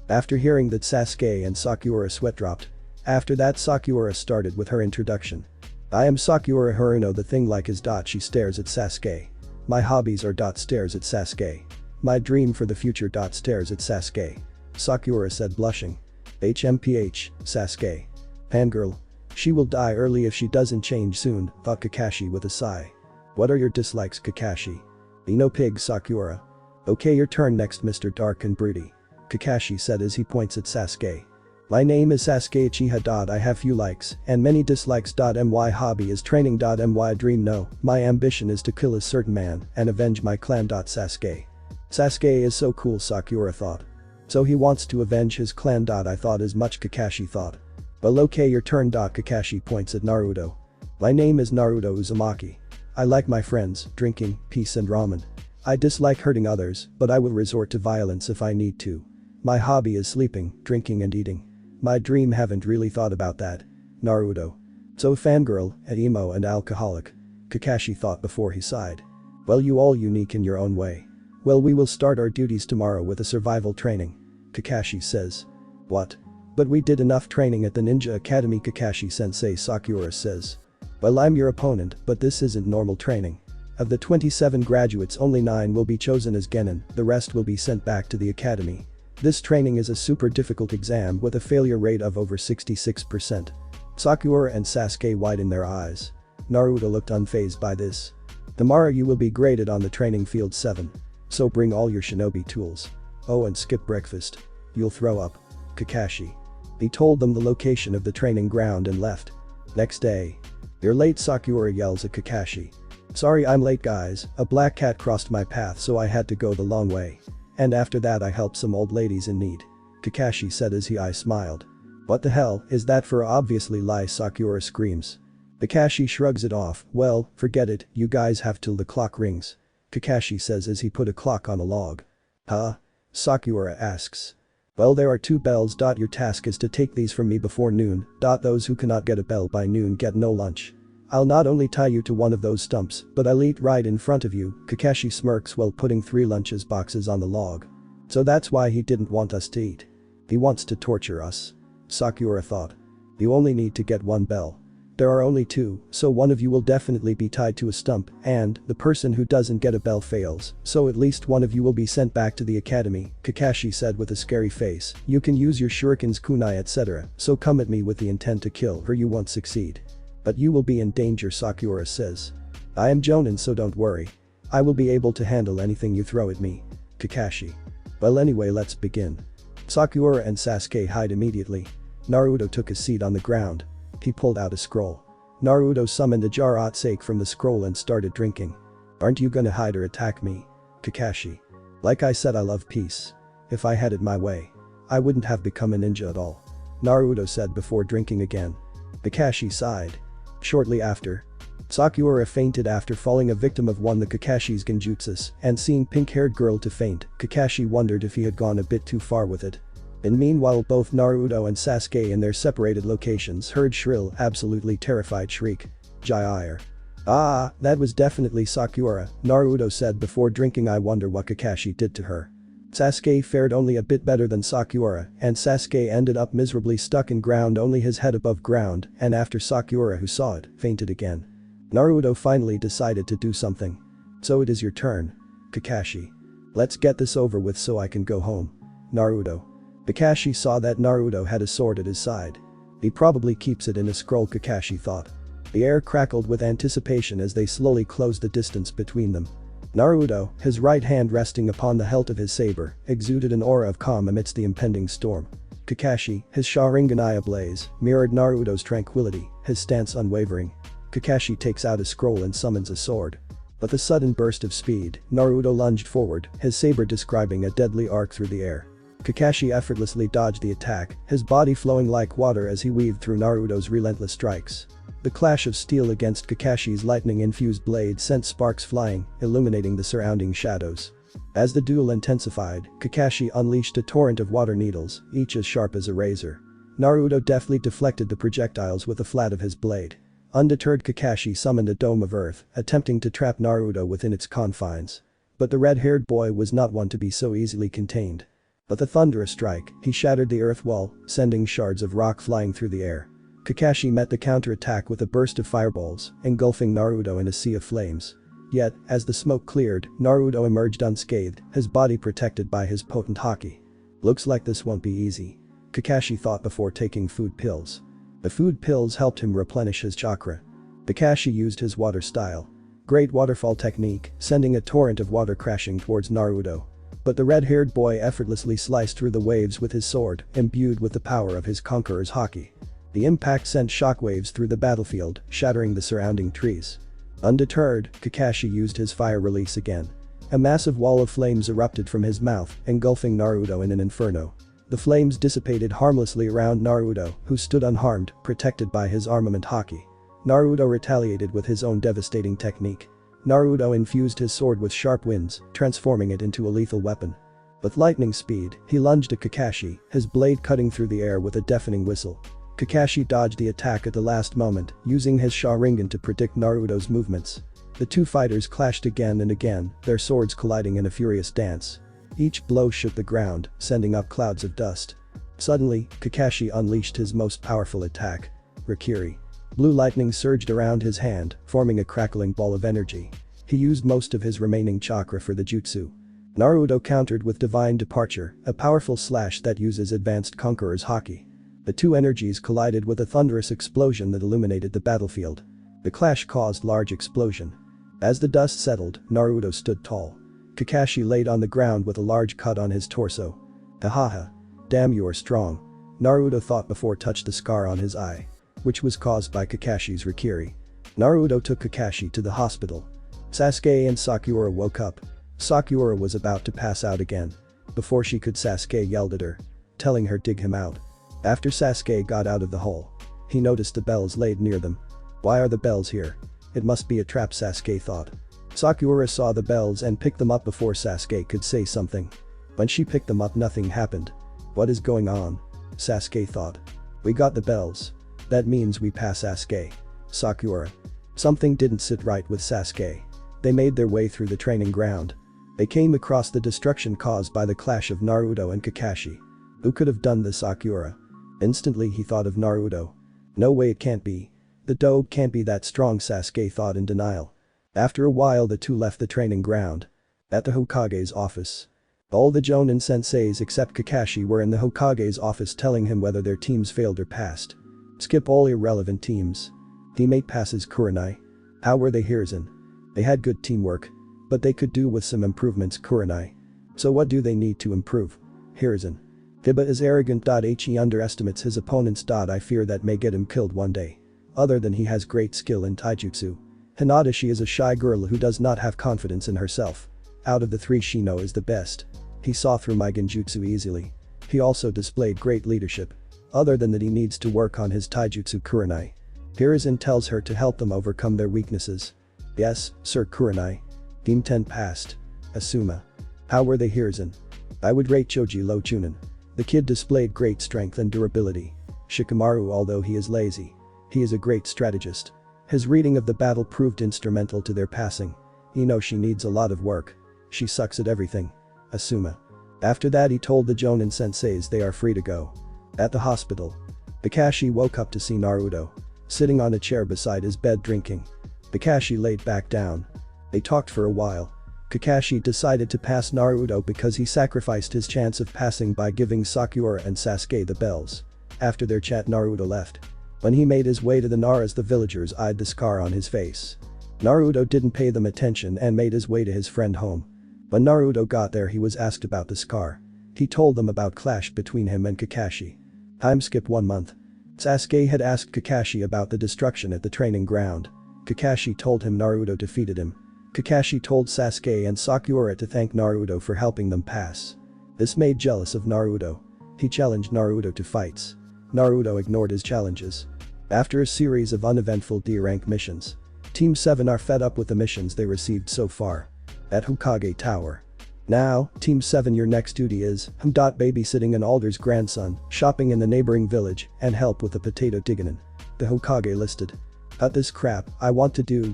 After hearing that, Sasuke and Sakura sweat dropped. After that, Sakura started with her introduction. "I am Sakura Haruno." The thing like is. She stares at Sasuke. "My hobbies are. Stares at Sasuke. "My dream for the future. Stares at Sasuke." Sakura said, blushing. HMPH, Sasuke. "Fangirl. She will die early if she doesn't change soon," thought Kakashi with a sigh. "What are your dislikes?" Kakashi. "Ino pig." Sakura. "Okay, your turn next, Mr. Dark and Broody," Kakashi said as he points at Sasuke. "My name is Sasuke Uchiha. I have few likes and many dislikes. My hobby is training. My dream, no, my ambition is to kill a certain man and avenge my clan. Sasuke. Sasuke is so cool," Sakura thought. "So he wants to avenge his clan. I thought as much," Kakashi thought. "Well, okay, your turn." Kakashi points at Naruto. "My name is Naruto Uzumaki. I like my friends, drinking, peace and ramen. I dislike hurting others, but I will resort to violence if I need to. My hobby is sleeping, drinking and eating. My dream, haven't really thought about that." Naruto. "So fangirl, an emo and alcoholic," Kakashi thought before he sighed. "Well, you all unique in your own way. Well, we will start our duties tomorrow with a survival training," Kakashi says. "What? But we did enough training at the Ninja Academy." Kakashi sensei. Sakura says. "Well, I'm your opponent, but this isn't normal training. Of the 27 graduates, only 9 will be chosen as genin, the rest will be sent back to the academy." This training is a super difficult exam with a failure rate of over 66%. Sakura and Sasuke widened their eyes. Naruto looked unfazed by this. Tomorrow you will be graded on the training field 7. So bring all your shinobi tools. Oh, and skip breakfast. You'll throw up. Kakashi. He told them the location of the training ground and left. Next day. You're late, Sakura yells at Kakashi. Sorry I'm late guys, a black cat crossed my path so I had to go the long way. And after that I helped some old ladies in need. Kakashi said as he smiled. What the hell is that for? Obviously lie, Sakura screams. Kakashi shrugs it off. Well, forget it, you guys have till the clock rings. Kakashi says as he put a clock on a log. Huh? Sakura asks. Well, there are 2 bells. Your task is to take these from me before noon. Those who cannot get a bell by noon get no lunch. I'll not only tie you to one of those stumps, but I'll eat right in front of you. Kakashi smirks while putting 3 lunches boxes on the log. So that's why he didn't want us to eat. He wants to torture us. Sakura thought. You only need to get 1 bell. There are only 2, so one of you will definitely be tied to a stump, and the person who doesn't get a bell fails, so at least one of you will be sent back to the academy, Kakashi said with a scary face. You can use your shurikens, kunai, etc., so come at me with the intent to kill or you won't succeed. But you will be in danger, Sakura says. I am Jonin, so don't worry. I will be able to handle anything you throw at me. Kakashi. Well, anyway, let's begin. Sakura and Sasuke hide immediately. Naruto took a seat on the ground. He pulled out a scroll. Naruto summoned a jar of sake from the scroll and started drinking. Aren't you gonna hide or attack me? Kakashi. Like I said, I love peace. If I had it my way, I wouldn't have become a ninja at all. Naruto said before drinking again. Kakashi sighed. Shortly after, Sakura fainted after falling a victim of one of Kakashi's genjutsus, and seeing pink-haired girl to faint, Kakashi wondered if he had gone a bit too far with it. And meanwhile, both Naruto and Sasuke in their separated locations heard shrill, absolutely terrified shriek. Jair. Ah, that was definitely Sakura, Naruto said before drinking. I wonder what Kakashi did to her. Sasuke fared only a bit better than Sakura, and Sasuke ended up miserably stuck in ground, only his head above ground, and after Sakura, who saw it, fainted again. Naruto finally decided to do something. So it is your turn. Kakashi. Let's get this over with so I can go home. Naruto. Kakashi saw that Naruto had a sword at his side. He probably keeps it in a scroll, Kakashi thought. The air crackled with anticipation as they slowly closed the distance between them. Naruto, his right hand resting upon the hilt of his saber, exuded an aura of calm amidst the impending storm. Kakashi, his Sharingan eye ablaze, mirrored Naruto's tranquility, his stance unwavering. Kakashi takes out a scroll and summons a sword. With a sudden burst of speed, Naruto lunged forward, his saber describing a deadly arc through the air. Kakashi effortlessly dodged the attack, his body flowing like water as he weaved through Naruto's relentless strikes. The clash of steel against Kakashi's lightning-infused blade sent sparks flying, illuminating the surrounding shadows. As the duel intensified, Kakashi unleashed a torrent of water needles, each as sharp as a razor. Naruto deftly deflected the projectiles with the flat of his blade. Undeterred, Kakashi summoned a dome of earth, attempting to trap Naruto within its confines. But the red-haired boy was not one to be so easily contained. With a thunderous strike, he shattered the earth wall, sending shards of rock flying through the air. Kakashi met the counterattack with a burst of fireballs, engulfing Naruto in a sea of flames. Yet, as the smoke cleared, Naruto emerged unscathed, his body protected by his potent Haki. Looks like this won't be easy. Kakashi thought before taking food pills. The food pills helped him replenish his chakra. Kakashi used his water style. Great waterfall technique, sending a torrent of water crashing towards Naruto. But the red-haired boy effortlessly sliced through the waves with his sword, imbued with the power of his Conqueror's Haki. The impact sent shockwaves through the battlefield, shattering the surrounding trees. Undeterred, Kakashi used his fire release again. A massive wall of flames erupted from his mouth, engulfing Naruto in an inferno. The flames dissipated harmlessly around Naruto, who stood unharmed, protected by his armament Haki. Naruto retaliated with his own devastating technique. Naruto infused his sword with sharp winds, transforming it into a lethal weapon. With lightning speed, he lunged at Kakashi, his blade cutting through the air with a deafening whistle. Kakashi dodged the attack at the last moment, using his Sharingan to predict Naruto's movements. The two fighters clashed again and again, their swords colliding in a furious dance. Each blow shook the ground, sending up clouds of dust. Suddenly, Kakashi unleashed his most powerful attack. Rakiri. Blue lightning surged around his hand, forming a crackling ball of energy. He used most of his remaining chakra for the jutsu. Naruto countered with Divine Departure, a powerful slash that uses advanced Conqueror's Haki. The two energies collided with a thunderous explosion that illuminated the battlefield. The clash caused large explosion. As the dust settled, Naruto stood tall. Kakashi laid on the ground with a large cut on his torso. Hahaha. Damn, you are strong. Naruto thought before touched the scar on his eye, which was caused by Kakashi's Rikiri. Naruto took Kakashi to the hospital. Sasuke and Sakura woke up. Sakura was about to pass out again. Before she could, Sasuke yelled at her, telling her dig him out. After Sasuke got out of the hole, he noticed the bells laid near them. Why are the bells here? It must be a trap, Sasuke thought. Sakura saw the bells and picked them up before Sasuke could say something. When she picked them up, nothing happened. What is going on? Sasuke thought. We got the bells. That means we pass Sasuke. Sakura. Something didn't sit right with Sasuke. They made their way through the training ground. They came across the destruction caused by the clash of Naruto and Kakashi. Who could have done this? Sakura. Instantly he thought of Naruto. No way, it can't be. The dope can't be that strong, Sasuke thought in denial. After a while the two left the training ground. At the Hokage's office. All the Jonin senseis except Kakashi were in the Hokage's office telling him whether their teams failed or passed. Skip all irrelevant teams. Teammate passes Kurenai. How were they, Hiruzen? They had good teamwork. But they could do with some improvements, Kurenai. So what do they need to improve? Hiruzen. Hiba is arrogant. He underestimates his opponents. I fear that may get him killed one day. Other than he has great skill in taijutsu. Hinata, she is a shy girl who does not have confidence in herself. Out of the three, Shino is the best. He saw through my genjutsu easily. He also displayed great leadership. Other than that, he needs to work on his taijutsu, Kurenai. Hiruzen tells her to help them overcome their weaknesses. Yes, sir, Kurenai. Team 10 passed. Asuma. How were they, Hiruzen? I would rate Choji low Chunin. The kid displayed great strength and durability. Shikamaru, although he is lazy, he is a great strategist. His reading of the battle proved instrumental to their passing. She needs a lot of work. She sucks at everything. Asuma. After that he told the Jonin senseis they are free to go. At the hospital. Kakashi woke up to see Naruto sitting on a chair beside his bed drinking. Kakashi laid back down. They talked for a while. Kakashi decided to pass Naruto because he sacrificed his chance of passing by giving Sakura and Sasuke the bells. After their chat, Naruto left. When he made his way to the Naras, the villagers eyed the scar on his face. Naruto didn't pay them attention and made his way to his friend home. When Naruto got there, he was asked about the scar. He told them about clash between him and Kakashi. Time skip 1 month. Sasuke had asked Kakashi about the destruction at the training ground. Kakashi told him Naruto defeated him. Kakashi told Sasuke and Sakura to thank Naruto for helping them pass. This made jealous of Naruto. He challenged Naruto to fights. Naruto ignored his challenges. After a series of uneventful D-rank missions, Team 7 are fed up with the missions they received so far. At Hokage Tower. Now, Team 7, your next duty is babysitting an Alder's grandson, shopping in the neighboring village, and help with the potato digging. The Hokage listed. Cut this crap, I want to do,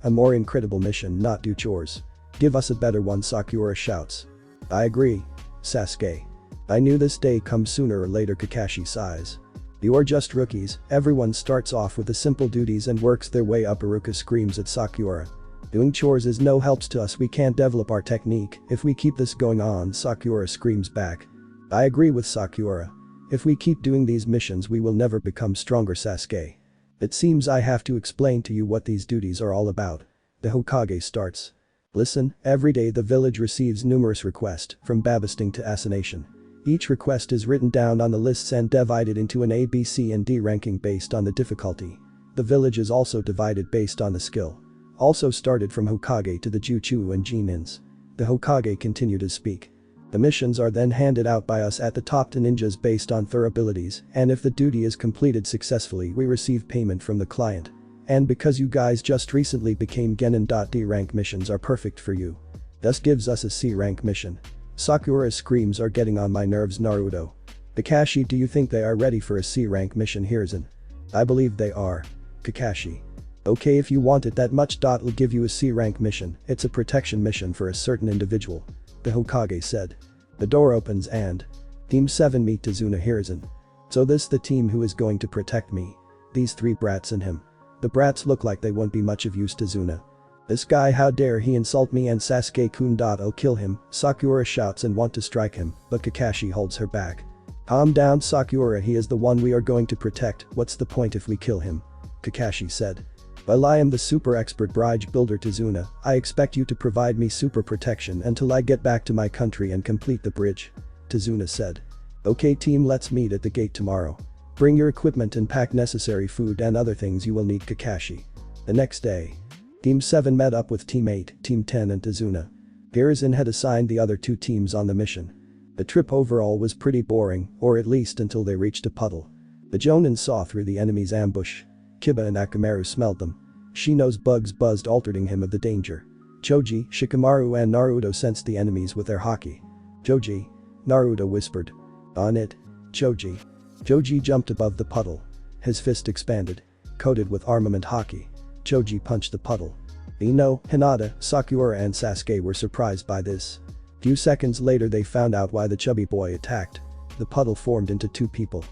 a more incredible mission, not do chores. Give us a better one, Sakura shouts. I agree. Sasuke. I knew this day comes sooner or later, Kakashi sighs. You are just rookies, everyone starts off with the simple duties and works their way up, Iruka screams at Sakura. Doing chores is no helps to us, we can't develop our technique if we keep this going on, Sakura screams back. I agree with Sakura. If we keep doing these missions we will never become stronger, Sasuke. It seems I have to explain to you what these duties are all about. The Hokage starts. Listen, every day the village receives numerous requests, from babysitting to assassination. Each request is written down on the lists and divided into an A, B, C and D ranking based on the difficulty. The village is also divided based on the skill. Also started from Hokage to the Jutsu and Genins. The Hokage continued to speak. The missions are then handed out by us at the top to ninjas based on their abilities, and if the duty is completed successfully we receive payment from the client. And because you guys just recently became Genin. D rank missions are perfect for you. This gives us a C rank mission. Sakura's screams are getting on my nerves, Naruto. Kakashi, do you think they are ready for a C rank mission, Hiruzen? I believe they are. Kakashi. Okay, if you want it that much, will give you a C rank mission, it's a protection mission for a certain individual. The Hokage said. The door opens and Team 7 meet Tazuna Hiruzen. So this the team who is going to protect me. These three brats and him. The brats look like they won't be much of use, Tazuna. "This guy, how dare he insult me and Sasuke-kun. I'll kill him," Sakura shouts and want to strike him, but Kakashi holds her back. "Calm down, Sakura, he is the one we are going to protect, what's the point if we kill him?" Kakashi said. "Well, I am the super expert bridge builder Tazuna, I expect you to provide me super protection until I get back to my country and complete the bridge," Tazuna said. "Okay team, let's meet at the gate tomorrow. Bring your equipment and pack necessary food and other things you will need." Kakashi. The next day, Team 7 met up with Team 8, Team 10 and Tazuna. Hiruzen had assigned the other two teams on the mission. The trip overall was pretty boring, or at least until they reached a puddle. The Jonin saw through the enemy's ambush. Kiba and Akamaru smelled them. Shino's bugs buzzed, alerting him of the danger. Choji, Shikamaru and Naruto sensed the enemies with their Haki. "Choji," Naruto whispered. "On it, Choji." Choji jumped above the puddle. His fist expanded. Coated with armament Haki. Choji punched the puddle. Ino, Hinata, Sakura and Sasuke were surprised by this. Few seconds later they found out why the chubby boy attacked. The puddle formed into two people.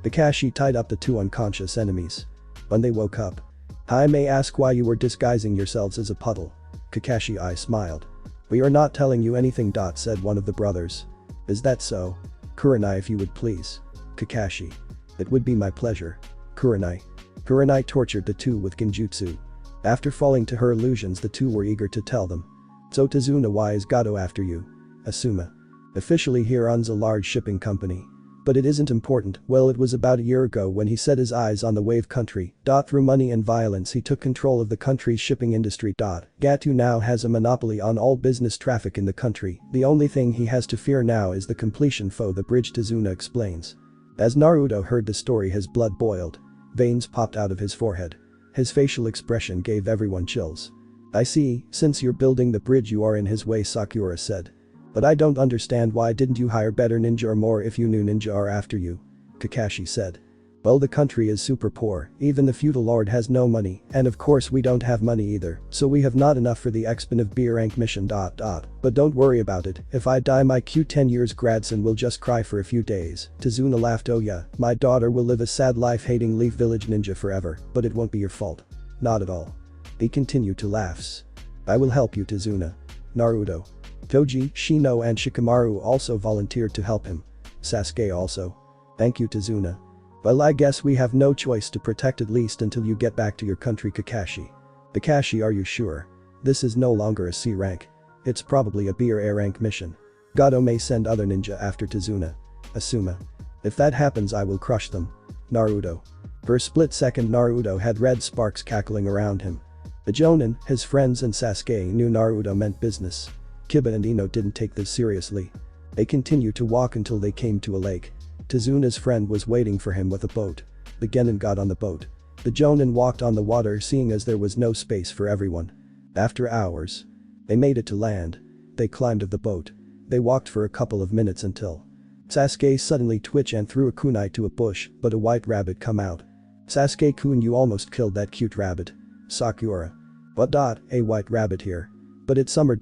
Kakashi tied up the two unconscious enemies. When they woke up, "I may ask why you were disguising yourselves as a puddle?" Kakashi I smiled. "We are not telling you anything," said one of the brothers. "Is that so?" "Kurenai, if you would please." Kakashi. "It would be my pleasure." Kurenai. Kurenai tortured the two with genjutsu. After falling to her illusions, the two were eager to tell them. "So Tazuna, why is Gato after you?" Asuma. "Officially he runs a large shipping company. But it isn't important, well, it was about a year ago when he set his eyes on the wave country. Through money and violence he took control of the country's shipping industry. Gato now has a monopoly on all business traffic in the country. The only thing he has to fear now is the completion foe, the bridge," Tazuna explains. As Naruto heard the story, his blood boiled. Veins popped out of his forehead. His facial expression gave everyone chills. "I see, since you're building the bridge you are in his way," Sakura said. "But I don't understand, why didn't you hire better ninja or more if you knew ninja are after you?" Kakashi said. "Well, the country is super poor, even the feudal lord has no money, and of course we don't have money either, so we have not enough for the expensive B rank mission. But don't worry about it, if I die my Q10 years gradson will just cry for a few days." Tazuna laughed. "Oh yeah, my daughter will live a sad life hating Leaf Village ninja forever, but it won't be your fault." "Not at all." He continued to laughs. "I will help you, Tazuna." Naruto. Toji, Shino and Shikamaru also volunteered to help him. Sasuke also. "Thank you, Tazuna." "Well, I guess we have no choice to protect at least until you get back to your country." Kakashi. "Kakashi, are you sure? This is no longer a C rank. It's probably a B or A rank mission. Gato may send other ninja after Tazuna." Asuma. "If that happens I will crush them." Naruto. For a split second Naruto had red sparks cackling around him. The Jonin, his friends and Sasuke knew Naruto meant business. Kiba and Ino didn't take this seriously. They continued to walk until they came to a lake. Tazuna's friend was waiting for him with a boat. The Genin got on the boat. The Jonin walked on the water, seeing as there was no space for everyone. After hours, they made it to land. They climbed of the boat. They walked for a couple of minutes until Sasuke suddenly twitched and threw a kunai to a bush, but a white rabbit come out. "Sasuke-kun, you almost killed that cute rabbit." Sakura. "What? A white rabbit here. But it's summer.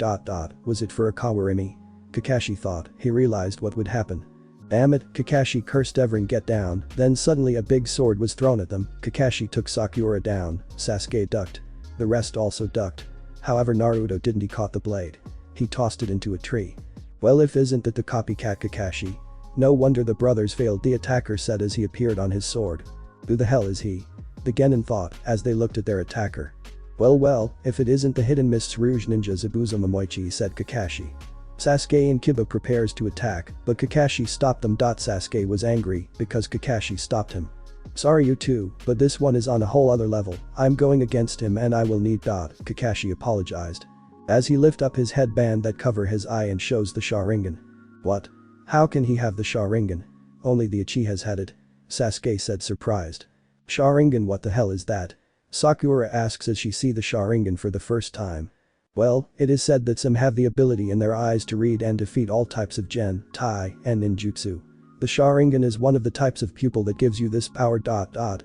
Was it for a kawarimi?" Kakashi thought. He realized what would happen. "Damn it," Kakashi cursed. "Everyone get down." Then suddenly a big sword was thrown at them. Kakashi took Sakura down. Sasuke ducked. The rest also ducked. However, Naruto didn't. He caught the blade. He tossed it into a tree. "Well, if isn't that the copycat Kakashi? No wonder the brothers failed," the attacker said as he appeared on his sword. "Who the hell is he?" the Genin thought as they looked at their attacker. Well, if it isn't the hidden Mist Rouge ninja Zabuza Momoichi," said Kakashi. Sasuke and Kiba prepares to attack, but Kakashi stopped them. Sasuke was angry because Kakashi stopped him. "Sorry you two, but this one is on a whole other level. I'm going against him and I will need. Kakashi apologized. As he lifted up his headband that cover his eye and shows the Sharingan. "What? How can he have the Sharingan? Only the Uchihas had it," Sasuke said, surprised. "Sharingan, what the hell is that?" Sakura asks as she see the Sharingan for the first time. "Well, it is said that some have the ability in their eyes to read and defeat all types of gen, tai, and ninjutsu. The Sharingan is one of the types of pupil that gives you this power.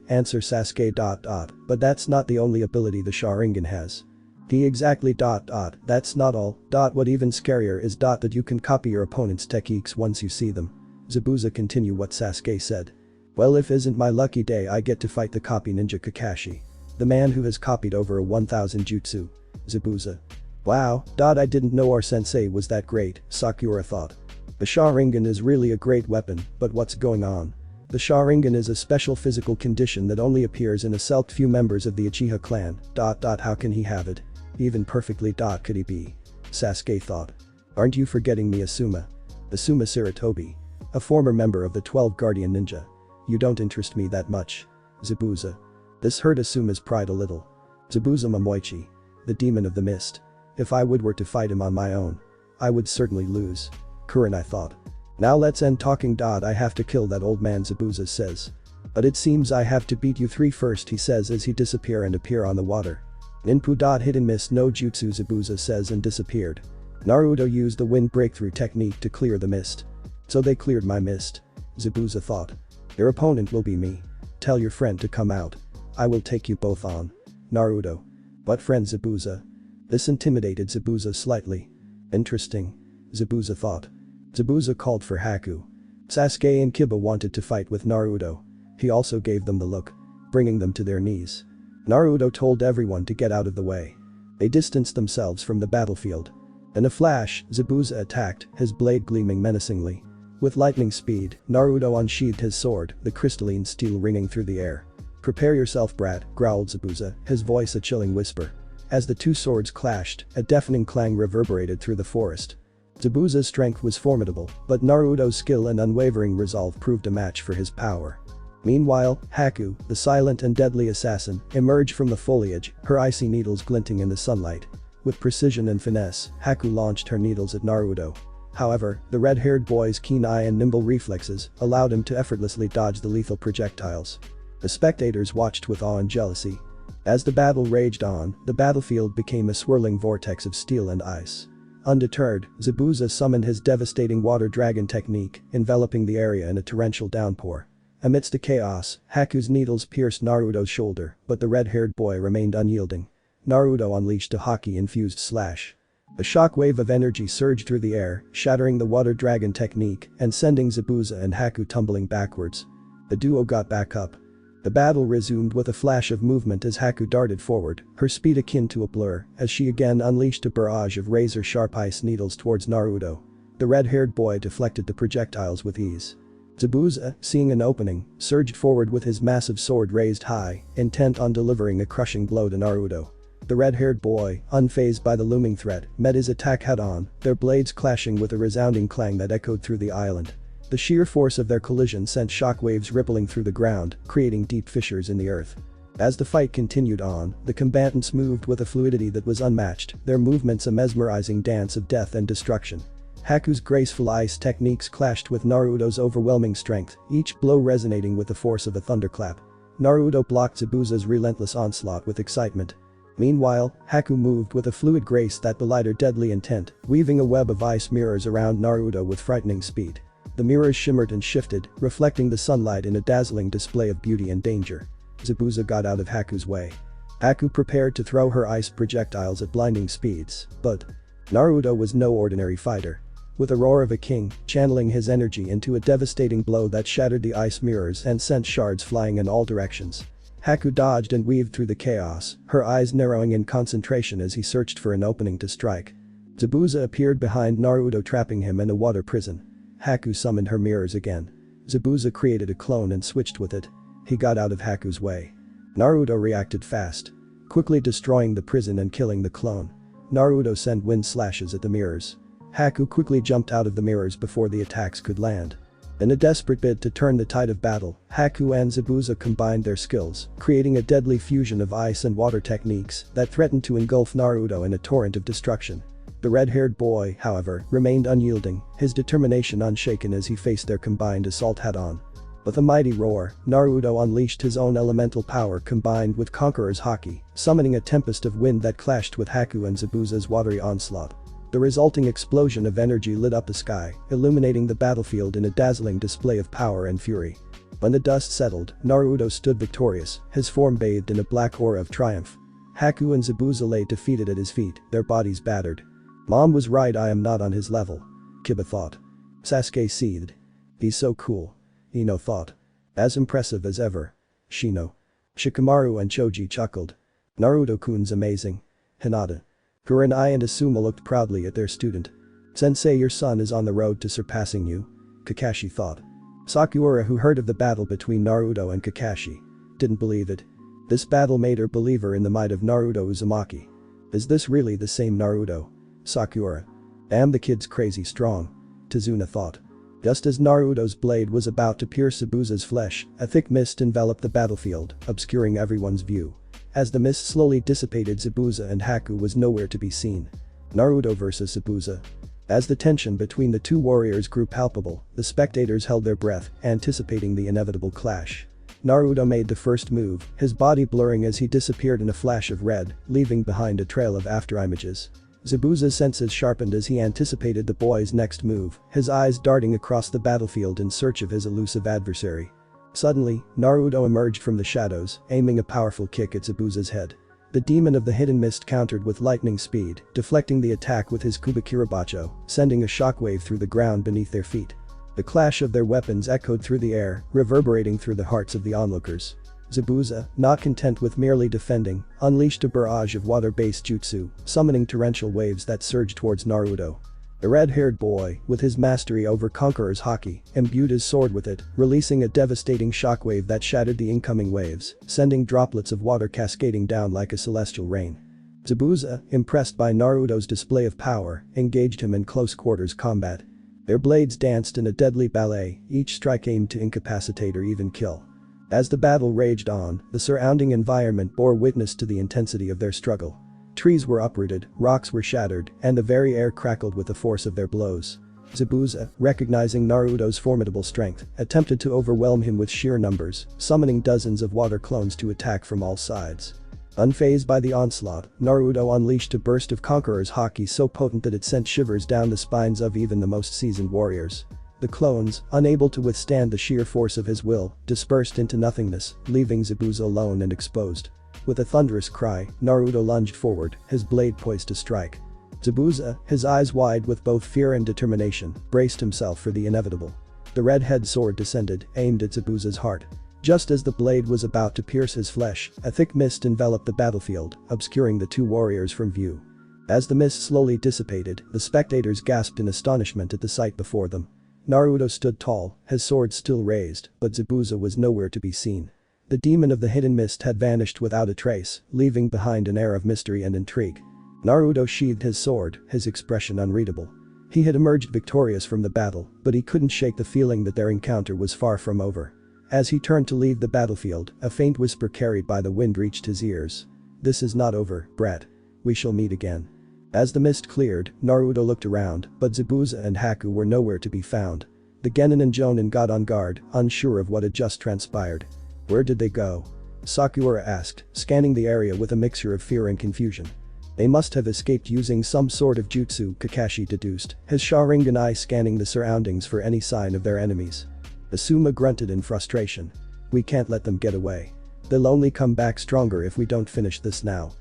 Answer Sasuke. But that's not the only ability the Sharingan has." Exactly. That's not all. What even scarier is. That you can copy your opponent's techniques once you see them. Zabuza continue what Sasuke said. "Well, if isn't my lucky day I get to fight the copy ninja Kakashi." The man who has copied over 1000 jutsu. Zabuza. Wow, I didn't know our sensei was that great, Sakura thought. The Sharingan is really a great weapon, but what's going on? The Sharingan is a special physical condition that only appears in a select few members of the Uchiha clan. How can he have it? Even perfectly. Could he be? Sasuke thought. Aren't you forgetting me, Asuma? Asuma Sarutobi. A former member of the 12 Guardian Ninja. You don't interest me that much. Zabuza. This hurt Asuma's pride a little. Zabuza Momoichi. The demon of the mist. If I were to fight him on my own, I would certainly lose. Kurenai thought. Now let's end talking. I have to kill that old man, Zabuza says. But it seems I have to beat you three first, he says as he disappear and appear on the water. Ninpu. Hit and miss no jutsu, Zabuza says and disappeared. Naruto used the wind breakthrough technique to clear the mist. So they cleared my mist. Zabuza thought. Your opponent will be me. Tell your friend to come out. I will take you both on. Naruto. What friend, Zabuza? This intimidated Zabuza slightly. Interesting. Zabuza thought. Zabuza called for Haku. Sasuke and Kiba wanted to fight with Naruto. He also gave them the look, bringing them to their knees. Naruto told everyone to get out of the way. They distanced themselves from the battlefield. In a flash, Zabuza attacked, his blade gleaming menacingly. With lightning speed, Naruto unsheathed his sword, the crystalline steel ringing through the air. Prepare yourself, brat, growled Zabuza, his voice a chilling whisper. As the two swords clashed, a deafening clang reverberated through the forest. Zabuza's strength was formidable, but Naruto's skill and unwavering resolve proved a match for his power. Meanwhile, Haku, the silent and deadly assassin, emerged from the foliage, her icy needles glinting in the sunlight. With precision and finesse, Haku launched her needles at Naruto. However, the red-haired boy's keen eye and nimble reflexes allowed him to effortlessly dodge the lethal projectiles. The spectators watched with awe and jealousy. As the battle raged on, the battlefield became a swirling vortex of steel and ice. Undeterred, Zabuza summoned his devastating water dragon technique, enveloping the area in a torrential downpour. Amidst the chaos, Haku's needles pierced Naruto's shoulder, but the red-haired boy remained unyielding. Naruto unleashed a Haki infused slash. A shockwave of energy surged through the air, shattering the water dragon technique and sending Zabuza and Haku tumbling backwards. The duo got back up. The battle resumed with a flash of movement as Haku darted forward, her speed akin to a blur, as she again unleashed a barrage of razor-sharp ice needles towards Naruto. The red-haired boy deflected the projectiles with ease. Zabuza, seeing an opening, surged forward with his massive sword raised high, intent on delivering a crushing blow to Naruto. The red-haired boy, unfazed by the looming threat, met his attack head-on, their blades clashing with a resounding clang that echoed through the island. The sheer force of their collision sent shockwaves rippling through the ground, creating deep fissures in the earth. As the fight continued on, the combatants moved with a fluidity that was unmatched, their movements a mesmerizing dance of death and destruction. Haku's graceful ice techniques clashed with Naruto's overwhelming strength, each blow resonating with the force of a thunderclap. Naruto blocked Zabuza's relentless onslaught with excitement. Meanwhile, Haku moved with a fluid grace that belied her deadly intent, weaving a web of ice mirrors around Naruto with frightening speed. The mirrors shimmered and shifted, reflecting the sunlight in a dazzling display of beauty and danger. Zabuza got out of Haku's way. Haku prepared to throw her ice projectiles at blinding speeds, but Naruto was no ordinary fighter. With a roar of a king, channeling his energy into a devastating blow that shattered the ice mirrors and sent shards flying in all directions. Haku dodged and weaved through the chaos, her eyes narrowing in concentration as he searched for an opening to strike. Zabuza appeared behind Naruto, trapping him in a water prison. Haku summoned her mirrors again. Zabuza created a clone and switched with it. He got out of Haku's way. Naruto reacted fast, quickly destroying the prison and killing the clone. Naruto sent wind slashes at the mirrors. Haku quickly jumped out of the mirrors before the attacks could land. In a desperate bid to turn the tide of battle, Haku and Zabuza combined their skills, creating a deadly fusion of ice and water techniques that threatened to engulf Naruto in a torrent of destruction. The red-haired boy, however, remained unyielding, his determination unshaken as he faced their combined assault head-on. With a mighty roar, Naruto unleashed his own elemental power combined with Conqueror's Haki, summoning a tempest of wind that clashed with Haku and Zabuza's watery onslaught. The resulting explosion of energy lit up the sky, illuminating the battlefield in a dazzling display of power and fury. When the dust settled, Naruto stood victorious, his form bathed in a black aura of triumph. Haku and Zabuza lay defeated at his feet, their bodies battered. Mom was right, I am not on his level. Kiba thought. Sasuke seethed. He's so cool. Ino thought. As impressive as ever. Shino. Shikamaru and Choji chuckled. Naruto-kun's amazing. Hinata. Kurenai and Asuma looked proudly at their student. Sensei, your son is on the road to surpassing you, Kakashi thought. Sakura, who heard of the battle between Naruto and Kakashi, didn't believe it. This battle made her believer in the might of Naruto Uzumaki. Is this really the same Naruto? Sakura. Damn, the kid's crazy strong, Tazuna thought. Just as Naruto's blade was about to pierce Zabuza's flesh, a thick mist enveloped the battlefield, obscuring everyone's view. As the mist slowly dissipated, Zabuza and Haku was nowhere to be seen. Naruto versus Zabuza. As the tension between the two warriors grew palpable, the spectators held their breath, anticipating the inevitable clash. Naruto made the first move, his body blurring as he disappeared in a flash of red, leaving behind a trail of afterimages. Zabuza's senses sharpened as he anticipated the boy's next move, his eyes darting across the battlefield in search of his elusive adversary. Suddenly, Naruto emerged from the shadows, aiming a powerful kick at Zabuza's head. The demon of the hidden mist countered with lightning speed, deflecting the attack with his Kubikirabacho, sending a shockwave through the ground beneath their feet. The clash of their weapons echoed through the air, reverberating through the hearts of the onlookers. Zabuza, not content with merely defending, unleashed a barrage of water-based jutsu, summoning torrential waves that surged towards Naruto. The red-haired boy, with his mastery over Conqueror's Haki, imbued his sword with it, releasing a devastating shockwave that shattered the incoming waves, sending droplets of water cascading down like a celestial rain. Zabuza, impressed by Naruto's display of power, engaged him in close-quarters combat. Their blades danced in a deadly ballet, each strike aimed to incapacitate or even kill. As the battle raged on, the surrounding environment bore witness to the intensity of their struggle. Trees were uprooted, rocks were shattered, and the very air crackled with the force of their blows. Zabuza, recognizing Naruto's formidable strength, attempted to overwhelm him with sheer numbers, summoning dozens of water clones to attack from all sides. Unfazed by the onslaught, Naruto unleashed a burst of Conqueror's Haki so potent that it sent shivers down the spines of even the most seasoned warriors. The clones, unable to withstand the sheer force of his will, dispersed into nothingness, leaving Zabuza alone and exposed. With a thunderous cry, Naruto lunged forward, his blade poised to strike. Zabuza, his eyes wide with both fear and determination, braced himself for the inevitable. The red-head sword descended, aimed at Zabuza's heart. Just as the blade was about to pierce his flesh, a thick mist enveloped the battlefield, obscuring the two warriors from view. As the mist slowly dissipated, the spectators gasped in astonishment at the sight before them. Naruto stood tall, his sword still raised, but Zabuza was nowhere to be seen. The demon of the hidden mist had vanished without a trace, leaving behind an air of mystery and intrigue. Naruto sheathed his sword, his expression unreadable. He had emerged victorious from the battle, but he couldn't shake the feeling that their encounter was far from over. As he turned to leave the battlefield, a faint whisper carried by the wind reached his ears. "This is not over, brat. We shall meet again." As the mist cleared, Naruto looked around, but Zabuza and Haku were nowhere to be found. The Genin and Jonin got on guard, unsure of what had just transpired. "Where did they go?" Sakura asked, scanning the area with a mixture of fear and confusion. "They must have escaped using some sort of jutsu," Kakashi deduced, his Sharingan eye scanning the surroundings for any sign of their enemies. Asuma grunted in frustration. "We can't let them get away. They'll only come back stronger if we don't finish this now.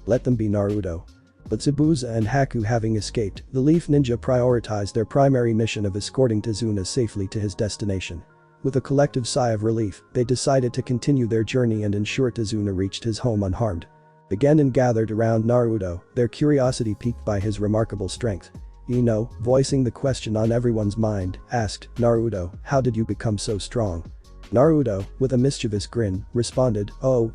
Let them be, Naruto." But Zabuza and Haku having escaped, the Leaf Ninja prioritized their primary mission of escorting Tazuna safely to his destination. With a collective sigh of relief, they decided to continue their journey and ensure Tazuna reached his home unharmed. The Genin gathered around Naruto, their curiosity piqued by his remarkable strength. Ino, voicing the question on everyone's mind, asked, "Naruto, how did you become so strong?" Naruto, with a mischievous grin, responded, "Oh,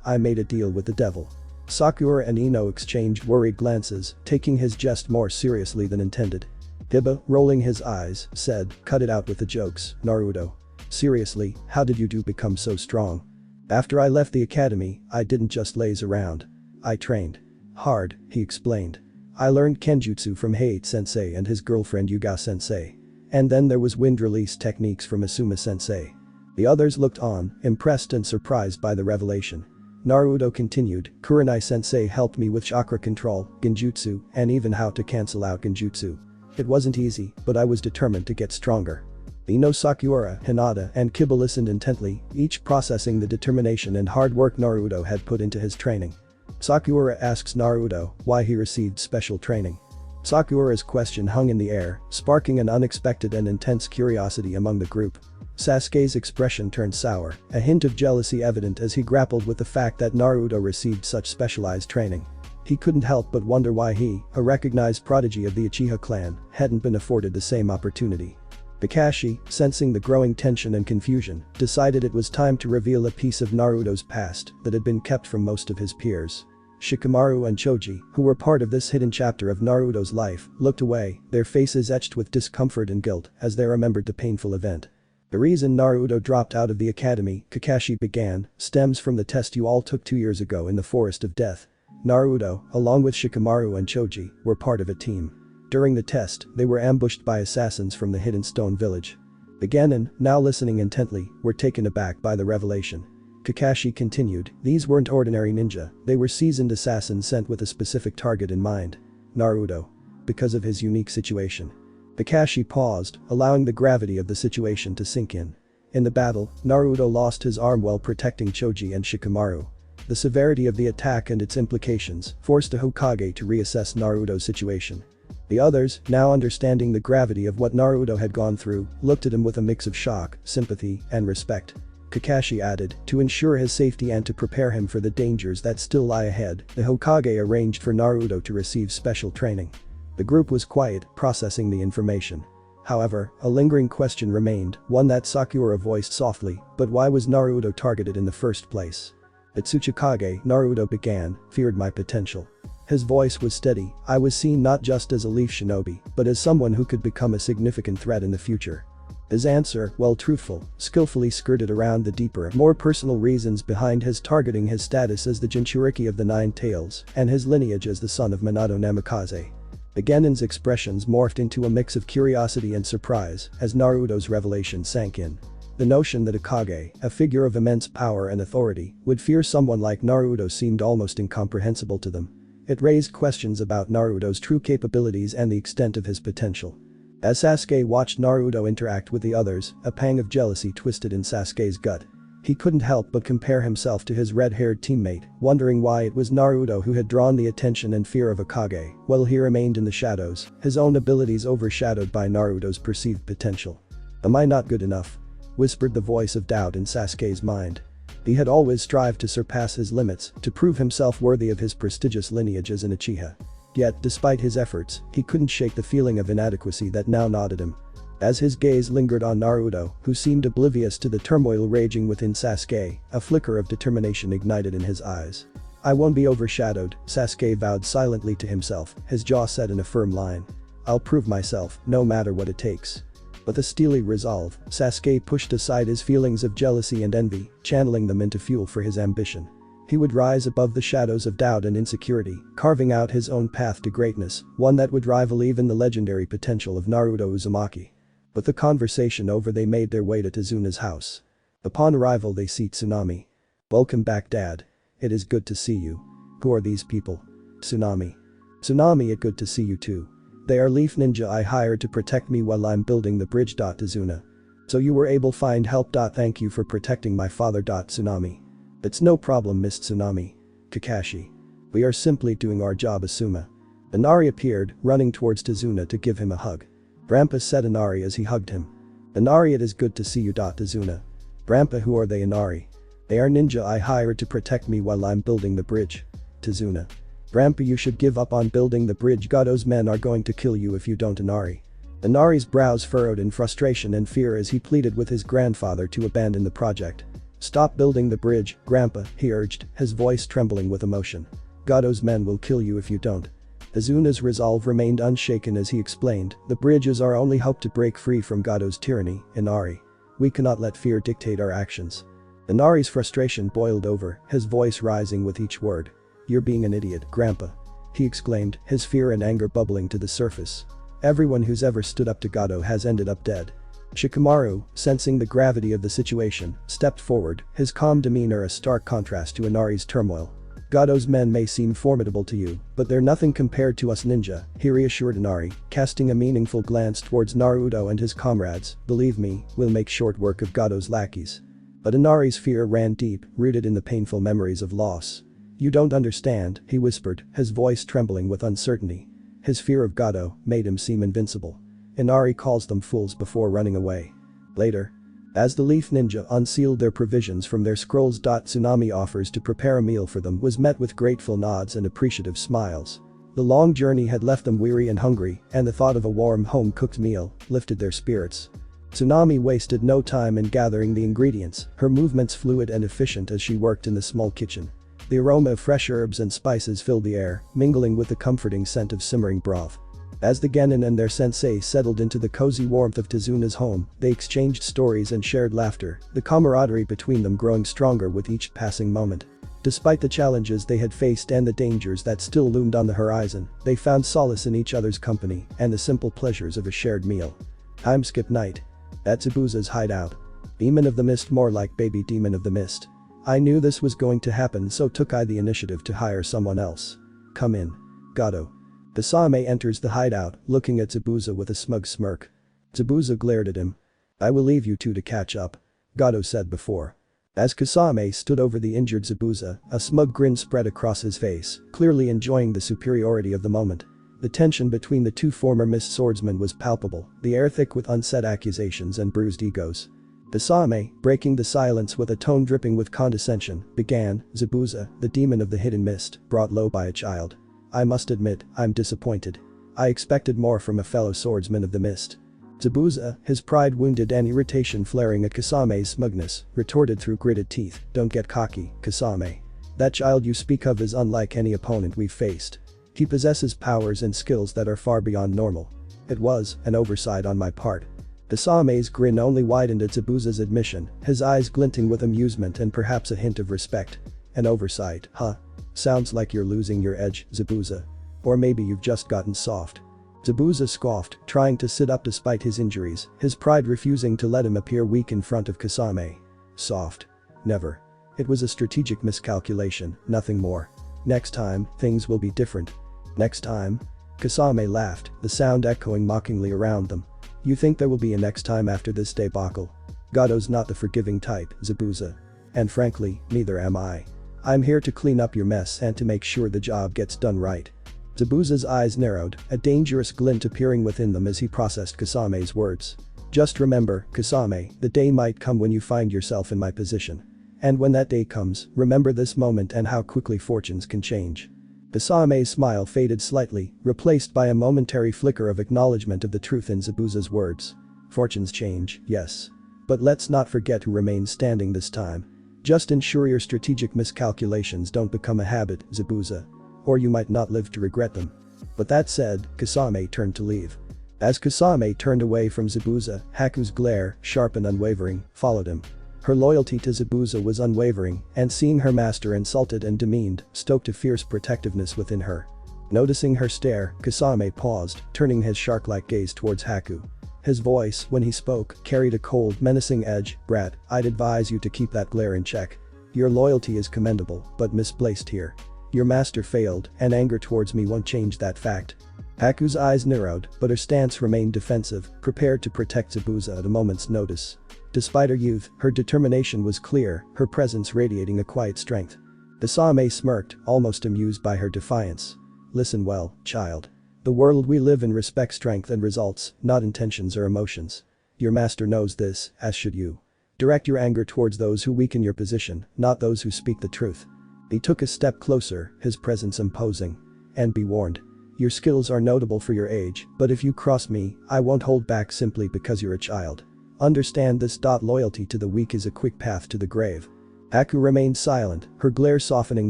I made a deal with the devil." Sakura and Ino exchanged worried glances, taking his jest more seriously than intended. Hiba, rolling his eyes, said, "Cut it out with the jokes, Naruto. Seriously, how did you become so strong?" "After I left the academy, I didn't just laze around. I trained hard," he explained. "I learned kenjutsu from Height sensei and his girlfriend Yuga sensei. And then there was wind release techniques from Asuma sensei." The others looked on, impressed and surprised by the revelation. Naruto continued, "Kurenai sensei helped me with chakra control, genjutsu, and even how to cancel out genjutsu. It wasn't easy, but I was determined to get stronger." Ino, Sakura, Hinata, and Kiba listened intently, each processing the determination and hard work Naruto had put into his training. Sakura asks Naruto why he received special training. Sakura's question hung in the air, sparking an unexpected and intense curiosity among the group. Sasuke's expression turned sour, a hint of jealousy evident as he grappled with the fact that Naruto received such specialized training. He couldn't help but wonder why he, a recognized prodigy of the Uchiha clan, hadn't been afforded the same opportunity. Kakashi, sensing the growing tension and confusion, decided it was time to reveal a piece of Naruto's past that had been kept from most of his peers. Shikamaru and Choji, who were part of this hidden chapter of Naruto's life, looked away, their faces etched with discomfort and guilt as they remembered the painful event. The reason Naruto dropped out of the academy, Kakashi began, stems from the test you all took 2 years ago in the Forest of Death. Naruto, along with Shikamaru and Choji, were part of a team. During the test, they were ambushed by assassins from the hidden stone village. The Genin, now listening intently, were taken aback by the revelation. Kakashi continued, these weren't ordinary ninja, they were seasoned assassins sent with a specific target in mind. Naruto. Because of his unique situation. Kakashi paused, allowing the gravity of the situation to sink in. In the battle, Naruto lost his arm while protecting Choji and Shikamaru. The severity of the attack and its implications forced the Hokage to reassess Naruto's situation. The others, now understanding the gravity of what Naruto had gone through, looked at him with a mix of shock, sympathy, and respect. Kakashi added, to ensure his safety and to prepare him for the dangers that still lie ahead, the Hokage arranged for Naruto to receive special training. The group was quiet, processing the information. However, a lingering question remained, one that Sakura voiced softly, but why was Naruto targeted in the first place? At Tsuchikage, Naruto began, feared my potential. His voice was steady, I was seen not just as a leaf shinobi, but as someone who could become a significant threat in the future. His answer, while truthful, skillfully skirted around the deeper, more personal reasons behind his targeting his status as the Jinchuriki of the Nine Tails and his lineage as the son of Minato Namikaze. The Genin's expressions morphed into a mix of curiosity and surprise as Naruto's revelation sank in. The notion that a Kage, a figure of immense power and authority, would fear someone like Naruto seemed almost incomprehensible to them. It raised questions about Naruto's true capabilities and the extent of his potential. As Sasuke watched Naruto interact with the others, a pang of jealousy twisted in Sasuke's gut. He couldn't help but compare himself to his red-haired teammate, wondering why it was Naruto who had drawn the attention and fear of a Kage, while he remained in the shadows, his own abilities overshadowed by Naruto's perceived potential. Am I not good enough? Whispered the voice of doubt in Sasuke's mind. He had always strived to surpass his limits, to prove himself worthy of his prestigious lineage as an Uchiha. Yet, despite his efforts, he couldn't shake the feeling of inadequacy that now gnawed at him. As his gaze lingered on Naruto, who seemed oblivious to the turmoil raging within Sasuke, a flicker of determination ignited in his eyes. I won't be overshadowed, Sasuke vowed silently to himself, his jaw set in a firm line. I'll prove myself, no matter what it takes. With a steely resolve, Sasuke pushed aside his feelings of jealousy and envy, channeling them into fuel for his ambition. He would rise above the shadows of doubt and insecurity, carving out his own path to greatness, one that would rival even the legendary potential of Naruto Uzumaki. With the conversation over, they made their way to Tazuna's house. Upon arrival, they see Tsunami. Welcome back, Dad. It is good to see you. Who are these people? Tsunami. Tsunami, it's good to see you too. They are Leaf Ninja I hired to protect me while I'm building the bridge. Tazuna. So you were able to find help. Thank you for protecting my father. Tsunami. It's no problem, Miss Tsunami. Kakashi. We are simply doing our job. Asuma. Inari appeared, running towards Tazuna to give him a hug. Grandpa said Inari as he hugged him. Inari, it is good to see you. Tazuna. Grandpa, who are they? Inari. They are ninja I hired to protect me while I'm building the bridge. Tazuna. Grandpa, you should give up on building the bridge. Gado's men are going to kill you if you don't. Inari. Inari's brows furrowed in frustration and fear as he pleaded with his grandfather to abandon the project. Stop building the bridge, Grandpa, he urged, his voice trembling with emotion. Gado's men will kill you if you don't. Tazuna's resolve remained unshaken as he explained, the bridge is our only hope to break free from Gado's tyranny, Inari. We cannot let fear dictate our actions. Inari's frustration boiled over, his voice rising with each word. You're being an idiot, Grandpa. He exclaimed, his fear and anger bubbling to the surface. Everyone who's ever stood up to Gado has ended up dead. Shikamaru, sensing the gravity of the situation, stepped forward, his calm demeanor a stark contrast to Inari's turmoil. Gado's men may seem formidable to you, but they're nothing compared to us ninja, he reassured Inari, casting a meaningful glance towards Naruto and his comrades. Believe me, we'll make short work of Gado's lackeys. But Inari's fear ran deep, rooted in the painful memories of loss. You don't understand, he whispered, his voice trembling with uncertainty. His fear of Gado made him seem invincible. Inari calls them fools before running away. Later. As the Leaf Ninja unsealed their provisions from their scrolls. Tsunami offers to prepare a meal for them was met with grateful nods and appreciative smiles. The long journey had left them weary and hungry, and the thought of a warm home-cooked meal lifted their spirits. Tsunami wasted no time in gathering the ingredients, her movements fluid and efficient as she worked in the small kitchen. The aroma of fresh herbs and spices filled the air, mingling with the comforting scent of simmering broth. As the genin and their sensei settled into the cozy warmth of Tezuna's home, they exchanged stories and shared laughter, the camaraderie between them growing stronger with each passing moment. Despite the challenges they had faced and the dangers that still loomed on the horizon, they found solace in each other's company and the simple pleasures of a shared meal. Time skip night. At Zabuza's hideout. Demon of the Mist, more like baby demon of the mist. I knew this was going to happen, so took I the initiative to hire someone else. Come in. Gato. Kasame enters the hideout, looking at Zabuza with a smug smirk. Zabuza glared at him. I will leave you two to catch up. Gato said before. As Kasame stood over the injured Zabuza, a smug grin spread across his face, clearly enjoying the superiority of the moment. The tension between the two former mist swordsmen was palpable, the air thick with unsaid accusations and bruised egos. Kasame, breaking the silence with a tone dripping with condescension, began, Zabuza, the demon of the hidden mist, brought low by a child. I must admit, I'm disappointed. I expected more from a fellow swordsman of the mist. Zabuza, his pride wounded and irritation flaring at Kasame's smugness, retorted through gritted teeth, don't get cocky, Kasame. That child you speak of is unlike any opponent we've faced. He possesses powers and skills that are far beyond normal. It was an oversight on my part. Kasame's grin only widened at Zabuza's admission, his eyes glinting with amusement and perhaps a hint of respect. An oversight, huh? Sounds like you're losing your edge, Zabuza. Or maybe you've just gotten soft. Zabuza scoffed, trying to sit up despite his injuries, his pride refusing to let him appear weak in front of Kasame. Soft. Never. It was a strategic miscalculation, nothing more. Next time, things will be different. Next time? Kasame laughed, the sound echoing mockingly around them. You think there will be a next time after this debacle? Gato's not the forgiving type, Zabuza. And frankly, neither am I. I'm here to clean up your mess and to make sure the job gets done right. Zabuza's eyes narrowed, a dangerous glint appearing within them as he processed Kasame's words. Just remember, Kasame, the day might come when you find yourself in my position. And when that day comes, remember this moment and how quickly fortunes can change. Kasame's smile faded slightly, replaced by a momentary flicker of acknowledgement of the truth in Zabuza's words. Fortunes change, yes. But let's not forget who remains standing this time. Just ensure your strategic miscalculations don't become a habit, Zabuza. Or you might not live to regret them. But that said, Kasame turned to leave. As Kasame turned away from Zabuza, Haku's glare, sharp and unwavering, followed him. Her loyalty to Zabuza was unwavering, and seeing her master insulted and demeaned stoked a fierce protectiveness within her. Noticing her stare, Kasame paused, turning his shark-like gaze towards Haku. His voice, when he spoke, carried a cold, menacing edge. Brat, I'd advise you to keep that glare in check. Your loyalty is commendable, but misplaced here. Your master failed, and anger towards me won't change that fact. Haku's eyes narrowed, but her stance remained defensive, prepared to protect Zabuza at a moment's notice. Despite her youth, her determination was clear, her presence radiating a quiet strength. Kasame smirked, almost amused by her defiance. Listen well, child. The world we live in respects strength and results, not intentions or emotions. Your master knows this, as should you. Direct your anger towards those who weaken your position, not those who speak the truth. He took a step closer, his presence imposing. And be warned. Your skills are notable for your age, but if you cross me, I won't hold back simply because you're a child. Understand this. Loyalty to the weak is a quick path to the grave. Haku remained silent, her glare softening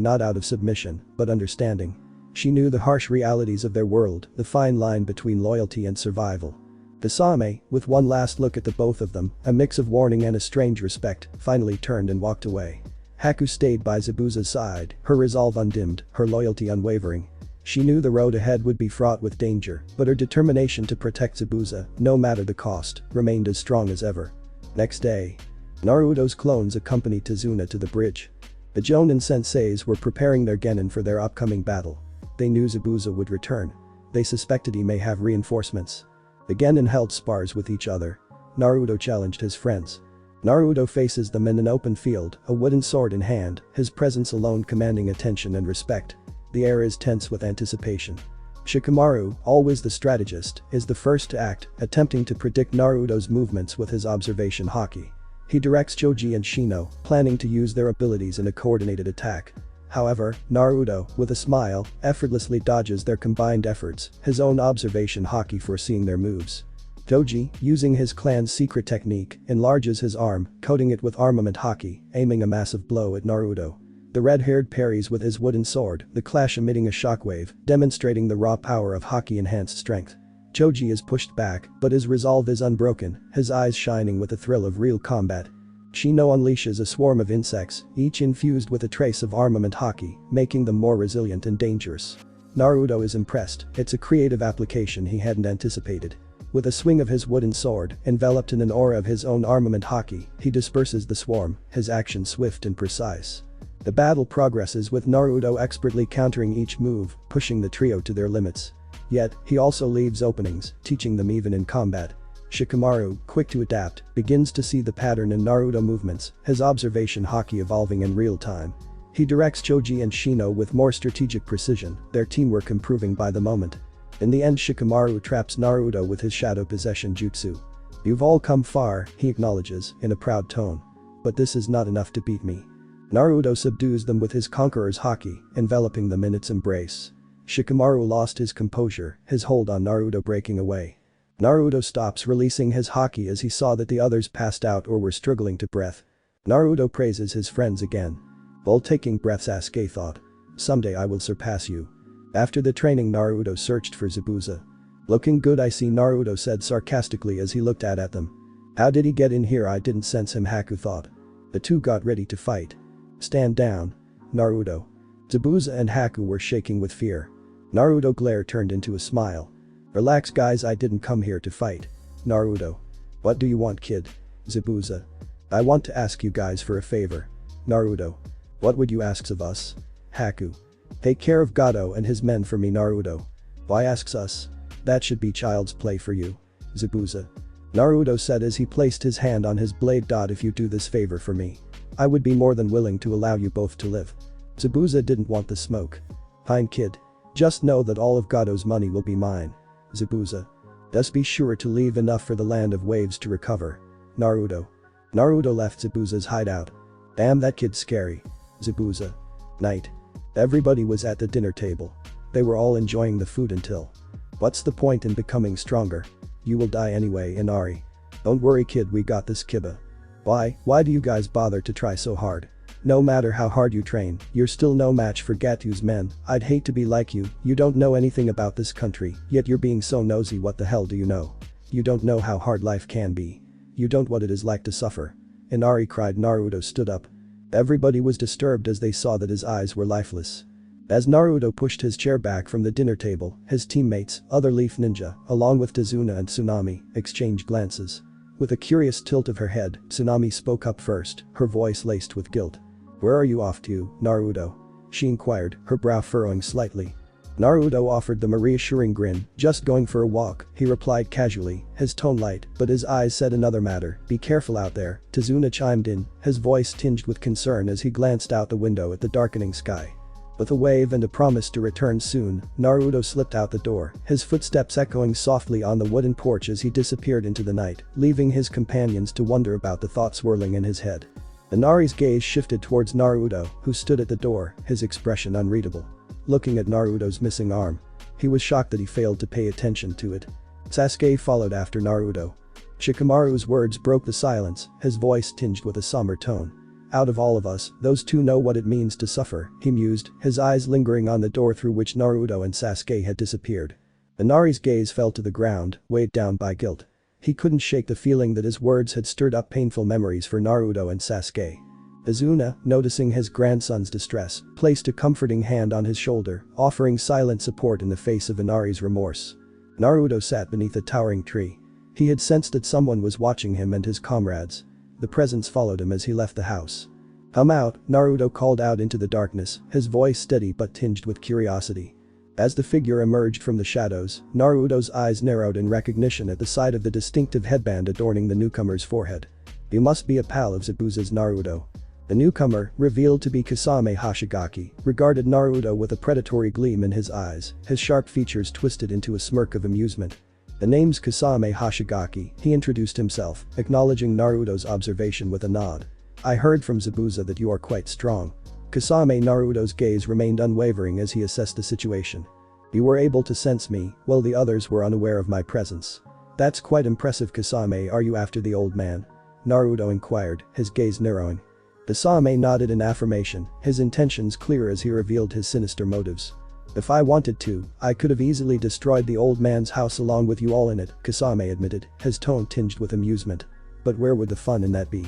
not out of submission, but understanding. She knew the harsh realities of their world, the fine line between loyalty and survival. Kasame, with one last look at the both of them, a mix of warning and a strange respect, finally turned and walked away. Haku stayed by Zabuza's side, her resolve undimmed, her loyalty unwavering. She knew the road ahead would be fraught with danger, but her determination to protect Zabuza, no matter the cost, remained as strong as ever. Next day. Naruto's clones accompanied Tezuna to the bridge. The Jonin senseis were preparing their genin for their upcoming battle. They knew Zabuza would return. They suspected he may have reinforcements. The genin held spars with each other. Naruto challenged his friends. Naruto faces them in an open field, a wooden sword in hand, his presence alone commanding attention and respect. The air is tense with anticipation. Shikamaru, always the strategist, is the first to act, attempting to predict Naruto's movements with his observation Haki. He directs Choji and Shino, planning to use their abilities in a coordinated attack. However, Naruto, with a smile, effortlessly dodges their combined efforts, his own observation Haki foreseeing their moves. Choji, using his clan's secret technique, enlarges his arm, coating it with Armament Haki, aiming a massive blow at Naruto. The red-haired parries with his wooden sword, the clash emitting a shockwave, demonstrating the raw power of Haki-enhanced strength. Choji is pushed back, but his resolve is unbroken, his eyes shining with the thrill of real combat. Shino unleashes a swarm of insects, each infused with a trace of Armament Haki, making them more resilient and dangerous. Naruto is impressed, it's a creative application he hadn't anticipated. With a swing of his wooden sword, enveloped in an aura of his own Armament Haki, he disperses the swarm, his action swift and precise. The battle progresses with Naruto expertly countering each move, pushing the trio to their limits. Yet, he also leaves openings, teaching them even in combat. Shikamaru, quick to adapt, begins to see the pattern in Naruto movements, his observation Haki evolving in real time. He directs Choji and Shino with more strategic precision, their teamwork improving by the moment. In the end, Shikamaru traps Naruto with his shadow possession jutsu. "You've all come far," he acknowledges, in a proud tone. "But this is not enough to beat me." Naruto subdues them with his Conqueror's Haki, enveloping them in its embrace. Shikamaru lost his composure, his hold on Naruto breaking away. Naruto stops releasing his Haki as he saw that the others passed out or were struggling to breath. Naruto praises his friends again. While taking breaths, Sasuke thought. "Someday I will surpass you." After the training, Naruto searched for Zabuza. "Looking good, I see," Naruto said sarcastically as he looked at them. "How did he get in here? I didn't sense him," Haku thought. The two got ready to fight. "Stand down, Naruto." Zabuza and Haku were shaking with fear. Naruto glare turned into a smile. "Relax guys, I didn't come here to fight." Naruto. "What do you want, kid?" Zabuza. "I want to ask you guys for a favor." Naruto. "What would you ask of us?" Haku. "Take care of Gato and his men for me." Naruto. "Why asks us? That should be child's play for you." Zabuza. Naruto said as he placed his hand on his blade. "If you do this favor for me, I would be more than willing to allow you both to live." Zabuza didn't want the smoke. "Fine kid. Just know that all of Gato's money will be mine." Zabuza. "Just be sure to leave enough for the land of waves to recover." Naruto. Naruto left Zabuza's hideout. "Damn, that kid's scary." Zabuza. Night. Everybody was at the dinner table. They were all enjoying the food until. "What's the point in becoming stronger? You will die anyway, Inari." "Don't worry kid, we got this, Kiba." Why do you guys bother to try so hard? No matter how hard you train, you're still no match for Gatu's men. I'd hate to be like you, you don't know anything about this country, yet you're being so nosy. What the hell do you know? You don't know how hard life can be. You don't what it is like to suffer." Inari cried. Naruto stood up. Everybody was disturbed as they saw that his eyes were lifeless. As Naruto pushed his chair back from the dinner table, his teammates, other Leaf Ninja, along with Tazuna and Tsunami, exchanged glances. With a curious tilt of her head, Tsunami spoke up first, her voice laced with guilt. "Where are you off to, Naruto?" she inquired, her brow furrowing slightly. Naruto offered them a reassuring grin. "Just going for a walk," he replied casually, his tone light, but his eyes said another matter. "Be careful out there," Tazuna chimed in, his voice tinged with concern as he glanced out the window at the darkening sky. With a wave and a promise to return soon, Naruto slipped out the door, his footsteps echoing softly on the wooden porch as he disappeared into the night, leaving his companions to wonder about the thoughts swirling in his head. Inari's gaze shifted towards Naruto, who stood at the door, his expression unreadable. Looking at Naruto's missing arm, he was shocked that he failed to pay attention to it. Sasuke followed after Naruto. Shikamaru's words broke the silence, his voice tinged with a somber tone. "Out of all of us, those two know what it means to suffer," he mused, his eyes lingering on the door through which Naruto and Sasuke had disappeared. Inari's gaze fell to the ground, weighed down by guilt. He couldn't shake the feeling that his words had stirred up painful memories for Naruto and Sasuke. Azuna, noticing his grandson's distress, placed a comforting hand on his shoulder, offering silent support in the face of Inari's remorse. Naruto sat beneath a towering tree. He had sensed that someone was watching him and his comrades. The presence followed him as he left the house. "Come out," Naruto called out into the darkness, his voice steady but tinged with curiosity. As the figure emerged from the shadows, Naruto's eyes narrowed in recognition at the sight of the distinctive headband adorning the newcomer's forehead. "You must be a pal of Zabuza's." Naruto. The newcomer, revealed to be Kasame Hoshigaki, regarded Naruto with a predatory gleam in his eyes, his sharp features twisted into a smirk of amusement. The name's Kasame Hoshigaki, he introduced himself, acknowledging Naruto's observation with a nod. I heard from Zabuza that you are quite strong. Kasame Naruto's gaze remained unwavering as he assessed the situation. You were able to sense me, while the others were unaware of my presence. That's quite impressive. Kasame, are you after the old man? Naruto inquired, his gaze narrowing. Kasame nodded in affirmation, his intentions clear as he revealed his sinister motives. If I wanted to, I could have easily destroyed the old man's house along with you all in it, Kasame admitted, his tone tinged with amusement. But where would the fun in that be?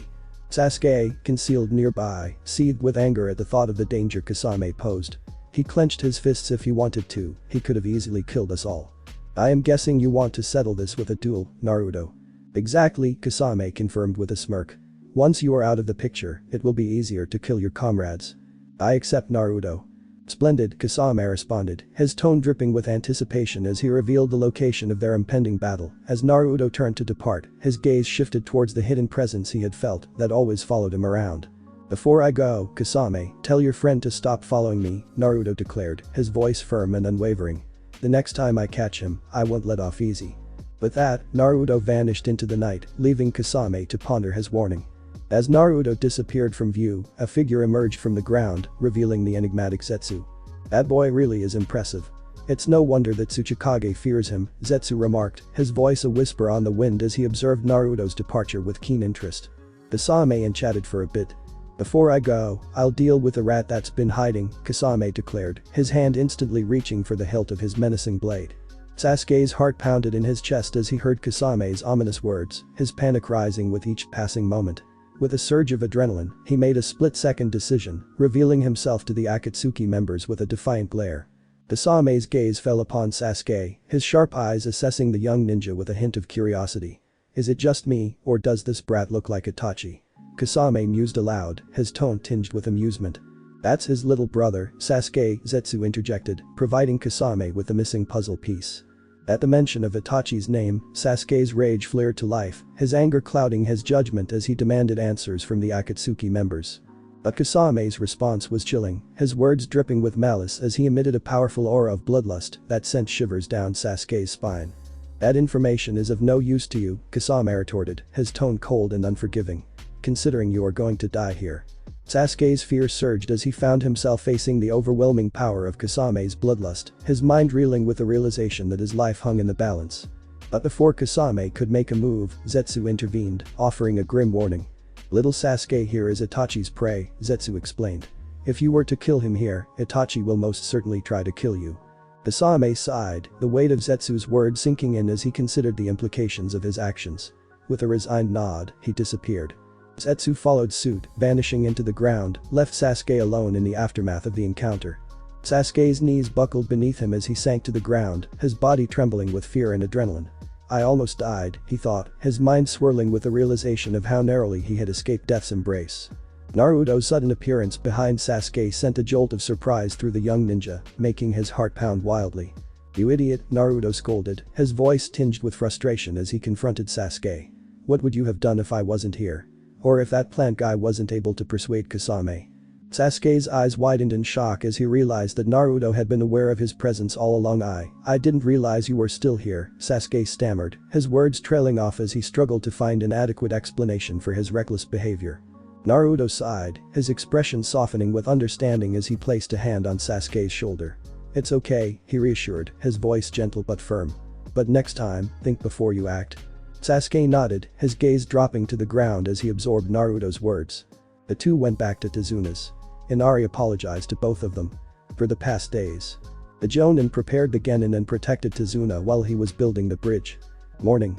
Sasuke, concealed nearby, seethed with anger at the thought of the danger Kasame posed. He clenched his fists. If he wanted to, he could have easily killed us all. I am guessing you want to settle this with a duel, Naruto. Exactly, Kasame confirmed with a smirk. Once you are out of the picture, it will be easier to kill your comrades. I accept, Naruto. Splendid, Kasame responded, his tone dripping with anticipation as he revealed the location of their impending battle. As Naruto turned to depart, his gaze shifted towards the hidden presence he had felt that always followed him around. Before I go, Kasame, tell your friend to stop following me, Naruto declared, his voice firm and unwavering. The next time I catch him, I won't let off easy. With that, Naruto vanished into the night, leaving Kasame to ponder his warning. As Naruto disappeared from view, a figure emerged from the ground, revealing the enigmatic Zetsu. That boy really is impressive. It's no wonder that Tsuchikage fears him, Zetsu remarked, his voice a whisper on the wind as he observed Naruto's departure with keen interest. Kasame chatted for a bit. Before I go, I'll deal with the rat that's been hiding, Kasame declared, his hand instantly reaching for the hilt of his menacing blade. Sasuke's heart pounded in his chest as he heard Kasame's ominous words, his panic rising with each passing moment. With a surge of adrenaline, he made a split-second decision, revealing himself to the Akatsuki members with a defiant glare. Kasame's gaze fell upon Sasuke, his sharp eyes assessing the young ninja with a hint of curiosity. Is it just me, or does this brat look like Itachi? Kasame mused aloud, his tone tinged with amusement. That's his little brother, Sasuke, Zetsu interjected, providing Kasame with the missing puzzle piece. At the mention of Itachi's name, Sasuke's rage flared to life, his anger clouding his judgment as he demanded answers from the Akatsuki members. But Kasame's response was chilling, his words dripping with malice as he emitted a powerful aura of bloodlust that sent shivers down Sasuke's spine. That information is of no use to you, Kasame retorted, his tone cold and unforgiving. Considering you are going to die here. Sasuke's fear surged as he found himself facing the overwhelming power of Kasame's bloodlust, his mind reeling with the realization that his life hung in the balance. But before Kasame could make a move, Zetsu intervened, offering a grim warning. Little Sasuke here is Itachi's prey, Zetsu explained. If you were to kill him here, Itachi will most certainly try to kill you. Kasame sighed, the weight of Zetsu's words sinking in as he considered the implications of his actions. With a resigned nod, he disappeared. Zetsu followed suit, vanishing into the ground, left Sasuke alone in the aftermath of the encounter. Sasuke's knees buckled beneath him as he sank to the ground, his body trembling with fear and adrenaline. I almost died, he thought, his mind swirling with the realization of how narrowly he had escaped death's embrace. Naruto's sudden appearance behind Sasuke sent a jolt of surprise through the young ninja, making his heart pound wildly. You idiot, Naruto scolded, his voice tinged with frustration as he confronted Sasuke. What would you have done if I wasn't here? Or if that plant guy wasn't able to persuade Kasame? Sasuke's eyes widened in shock as he realized that Naruto had been aware of his presence all along. I didn't realize you were still here, Sasuke stammered, his words trailing off as he struggled to find an adequate explanation for his reckless behavior. Naruto sighed, his expression softening with understanding as he placed a hand on Sasuke's shoulder. It's okay, he reassured, his voice gentle but firm. But next time, think before you act. Sasuke nodded, his gaze dropping to the ground as he absorbed Naruto's words. The two went back to Tezuna's. Inari apologized to both of them. For the past days. The Jonin prepared the Genin and protected Tezuna while he was building the bridge. Morning.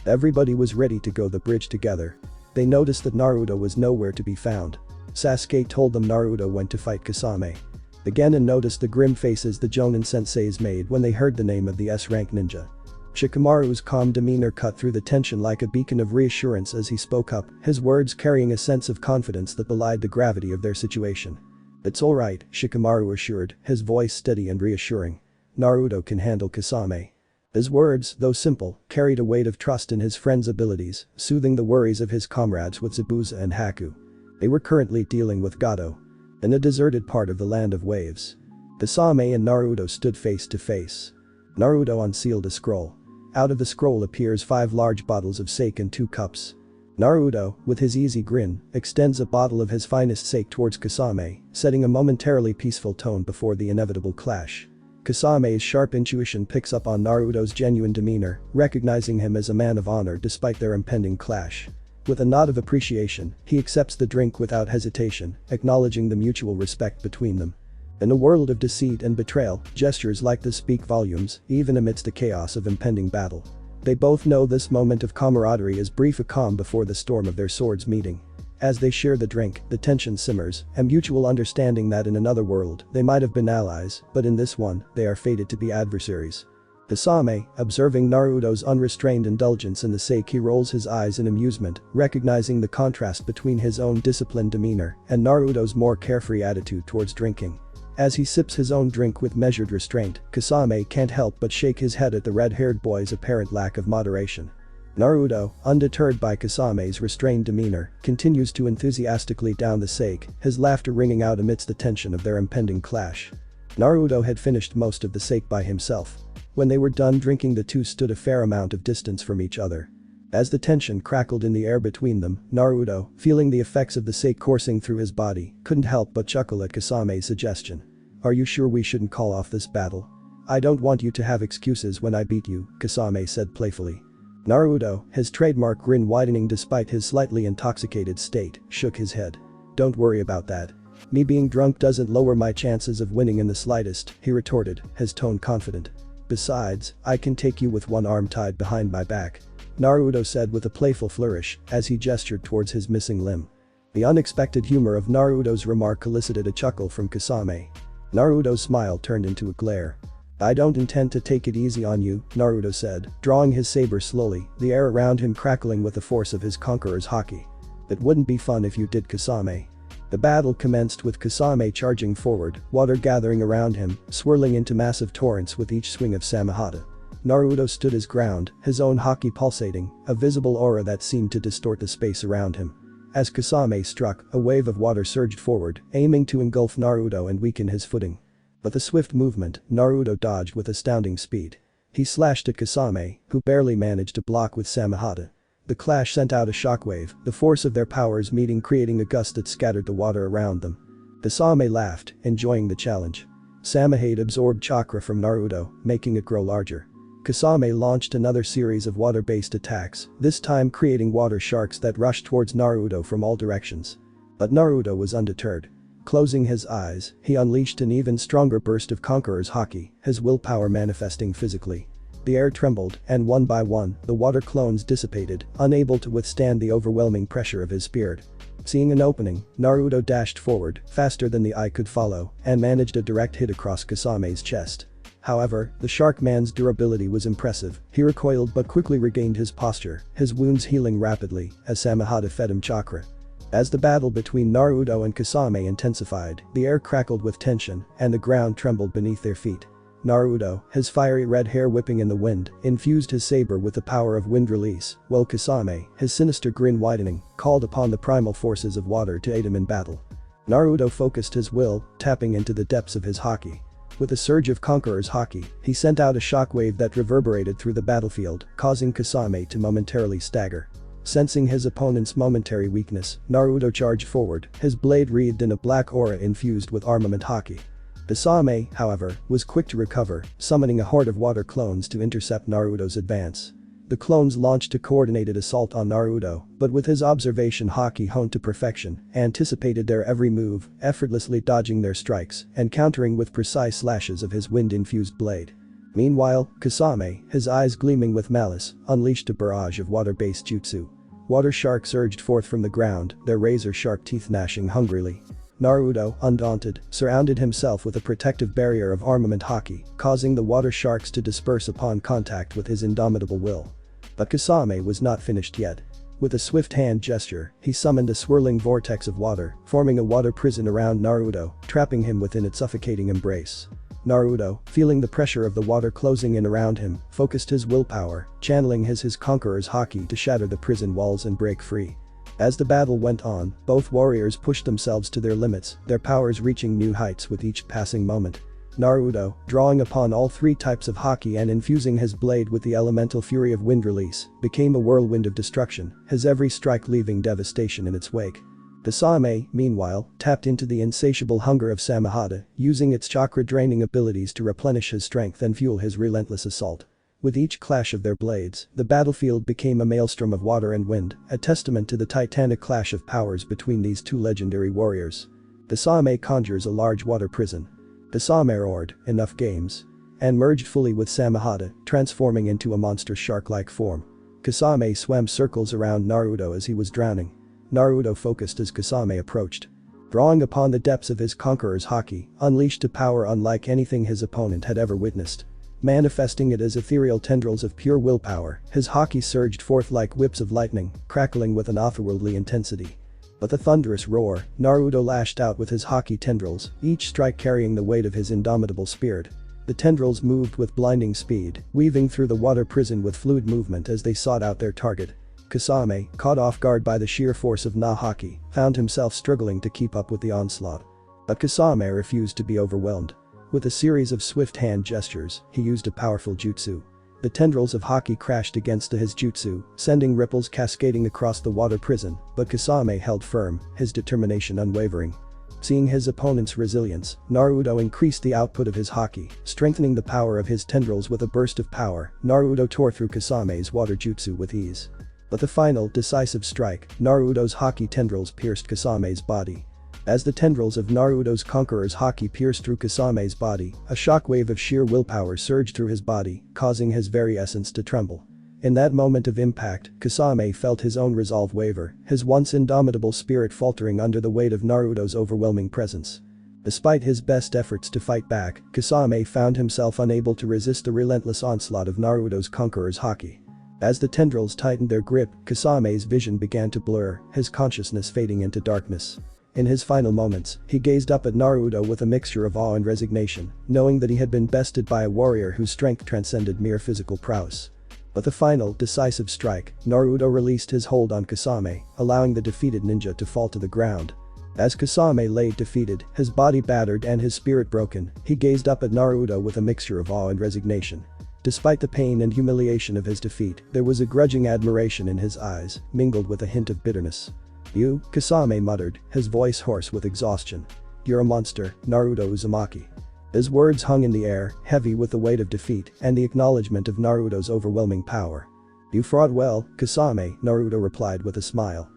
Everybody was ready to go the bridge together. They noticed that Naruto was nowhere to be found. Sasuke told them Naruto went to fight Kasame. The Genin noticed the grim faces the Jonin senseis made when they heard the name of the S-rank ninja. Shikamaru's calm demeanor cut through the tension like a beacon of reassurance as he spoke up, his words carrying a sense of confidence that belied the gravity of their situation. It's alright, Shikamaru assured, his voice steady and reassuring. Naruto can handle Kasame. His words, though simple, carried a weight of trust in his friend's abilities, soothing the worries of his comrades with Zabuza and Haku. They were currently dealing with Gato. In a deserted part of the Land of Waves. Kasame and Naruto stood face to face. Naruto unsealed a scroll. Out of the scroll appears 5 large bottles of sake and 2 cups. Naruto, with his easy grin, extends a bottle of his finest sake towards Kasame, setting a momentarily peaceful tone before the inevitable clash. Kasame's sharp intuition picks up on Naruto's genuine demeanor, recognizing him as a man of honor despite their impending clash. With a nod of appreciation, he accepts the drink without hesitation, acknowledging the mutual respect between them. In a world of deceit and betrayal, gestures like this speak volumes, even amidst the chaos of impending battle. They both know this moment of camaraderie is brief, a calm before the storm of their swords meeting. As they share the drink, the tension simmers, a mutual understanding that in another world, they might have been allies, but in this one, they are fated to be adversaries. Kasame, observing Naruto's unrestrained indulgence in the sake, he rolls his eyes in amusement, recognizing the contrast between his own disciplined demeanor and Naruto's more carefree attitude towards drinking. As he sips his own drink with measured restraint, Kasame can't help but shake his head at the red-haired boy's apparent lack of moderation. Naruto, undeterred by Kasame's restrained demeanor, continues to enthusiastically down the sake, his laughter ringing out amidst the tension of their impending clash. Naruto had finished most of the sake by himself. When they were done drinking, the two stood a fair amount of distance from each other. As the tension crackled in the air between them, Naruto, feeling the effects of the sake coursing through his body, couldn't help but chuckle at Kasame's suggestion. "Are you sure we shouldn't call off this battle? I don't want you to have excuses when I beat you," Kasame said playfully. Naruto, his trademark grin widening despite his slightly intoxicated state, shook his head. "Don't worry about that. Me being drunk doesn't lower my chances of winning in the slightest," he retorted, his tone confident. "Besides, I can take you with one arm tied behind my back," Naruto said with a playful flourish as he gestured towards his missing limb. The unexpected humor of Naruto's remark elicited a chuckle from Kasame. Naruto's smile turned into a glare. "I don't intend to take it easy on you," Naruto said, drawing his saber slowly, the air around him crackling with the force of his Conqueror's Haki. "It wouldn't be fun if you did, Kasame." The battle commenced with Kasame charging forward, water gathering around him, swirling into massive torrents with each swing of Samehada. Naruto stood his ground, his own Haki pulsating, a visible aura that seemed to distort the space around him. As Kasame struck, a wave of water surged forward, aiming to engulf Naruto and weaken his footing. But the swift movement, Naruto dodged with astounding speed. He slashed at Kasame, who barely managed to block with Samehada. The clash sent out a shockwave, the force of their powers meeting creating a gust that scattered the water around them. Kasame laughed, enjoying the challenge. Samehada absorbed chakra from Naruto, making it grow larger. Kasame launched another series of water-based attacks, this time creating water sharks that rushed towards Naruto from all directions. But Naruto was undeterred. Closing his eyes, he unleashed an even stronger burst of Conqueror's Haki, his willpower manifesting physically. The air trembled, and one by one, the water clones dissipated, unable to withstand the overwhelming pressure of his spirit. Seeing an opening, Naruto dashed forward, faster than the eye could follow, and managed a direct hit across Kasame's chest. However, the shark man's durability was impressive. He recoiled but quickly regained his posture, his wounds healing rapidly as Samehada fed him chakra. As the battle between Naruto and Kasame intensified, the air crackled with tension, and the ground trembled beneath their feet. Naruto, his fiery red hair whipping in the wind, infused his saber with the power of wind release, while Kasame, his sinister grin widening, called upon the primal forces of water to aid him in battle. Naruto focused his will, tapping into the depths of his Haki. With a surge of Conqueror's Haki, he sent out a shockwave that reverberated through the battlefield, causing Kasame to momentarily stagger. Sensing his opponent's momentary weakness, Naruto charged forward, his blade wreathed in a black aura infused with Armament Haki. Kasame, however, was quick to recover, summoning a horde of water clones to intercept Naruto's advance. The clones launched a coordinated assault on Naruto, but with his observation Haki honed to perfection, anticipated their every move, effortlessly dodging their strikes and countering with precise slashes of his wind-infused blade. Meanwhile, Kasame, his eyes gleaming with malice, unleashed a barrage of water-based jutsu. Water sharks surged forth from the ground, their razor-sharp teeth gnashing hungrily. Naruto, undaunted, surrounded himself with a protective barrier of Armament Haki, causing the water sharks to disperse upon contact with his indomitable will. But Kasame was not finished yet. With a swift hand gesture, he summoned a swirling vortex of water, forming a water prison around Naruto, trapping him within its suffocating embrace. Naruto, feeling the pressure of the water closing in around him, focused his willpower, channeling his Conqueror's Haki to shatter the prison walls and break free. As the battle went on, both warriors pushed themselves to their limits, their powers reaching new heights with each passing moment. Naruto, drawing upon all three types of Haki and infusing his blade with the elemental fury of wind release, became a whirlwind of destruction, his every strike leaving devastation in its wake. Kasame, meanwhile, tapped into the insatiable hunger of Samehada, using its chakra-draining abilities to replenish his strength and fuel his relentless assault. With each clash of their blades, the battlefield became a maelstrom of water and wind, a testament to the titanic clash of powers between these two legendary warriors. Kasame conjures a large water prison. Kasame roared, "Enough games," and merged fully with Samehada, transforming into a monster shark-like form. Kasame swam circles around Naruto as he was drowning. Naruto focused as Kasame approached. Drawing upon the depths of his Conqueror's Haki, unleashed a power unlike anything his opponent had ever witnessed. Manifesting it as ethereal tendrils of pure willpower, his Haki surged forth like whips of lightning, crackling with an otherworldly intensity. With a thunderous roar, Naruto lashed out with his Haki tendrils, each strike carrying the weight of his indomitable spirit. The tendrils moved with blinding speed, weaving through the water prison with fluid movement as they sought out their target. Kasame, caught off guard by the sheer force of Haki, found himself struggling to keep up with the onslaught. But Kasame refused to be overwhelmed. With a series of swift hand gestures, he used a powerful jutsu. The tendrils of Haki crashed against his jutsu, sending ripples cascading across the water prison, but Kasame held firm, his determination unwavering. Seeing his opponent's resilience, Naruto increased the output of his Haki, strengthening the power of his tendrils with a burst of power. Naruto tore through Kasame's water jutsu with ease. With the final, decisive strike, Naruto's Haki tendrils pierced Kasame's body. As the tendrils of Naruto's Conqueror's Haki pierced through Kasame's body, a shockwave of sheer willpower surged through his body, causing his very essence to tremble. In that moment of impact, Kasame felt his own resolve waver, his once indomitable spirit faltering under the weight of Naruto's overwhelming presence. Despite his best efforts to fight back, Kasame found himself unable to resist the relentless onslaught of Naruto's Conqueror's Haki. As the tendrils tightened their grip, Kasame's vision began to blur, his consciousness fading into darkness. In his final moments, he gazed up at Naruto with a mixture of awe and resignation, knowing that he had been bested by a warrior whose strength transcended mere physical prowess. With the final, decisive strike, Naruto released his hold on Kasame, allowing the defeated ninja to fall to the ground. As Kasame lay defeated, his body battered and his spirit broken, he gazed up at Naruto with a mixture of awe and resignation. Despite the pain and humiliation of his defeat, there was a grudging admiration in his eyes, mingled with a hint of bitterness. "You," Kasame muttered, his voice hoarse with exhaustion. "You're a monster, Naruto Uzumaki." His words hung in the air, heavy with the weight of defeat and the acknowledgement of Naruto's overwhelming power. "You fought well, Kasame," Naruto replied with a smile.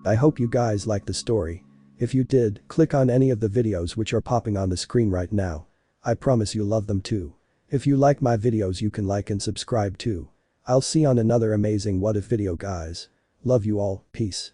"I hope you guys liked the story. If you did, click on any of the videos which are popping on the screen right now. I promise you'll love them too. If you like my videos you can like and subscribe too. I'll see you on another amazing What If video guys. Love you all, peace.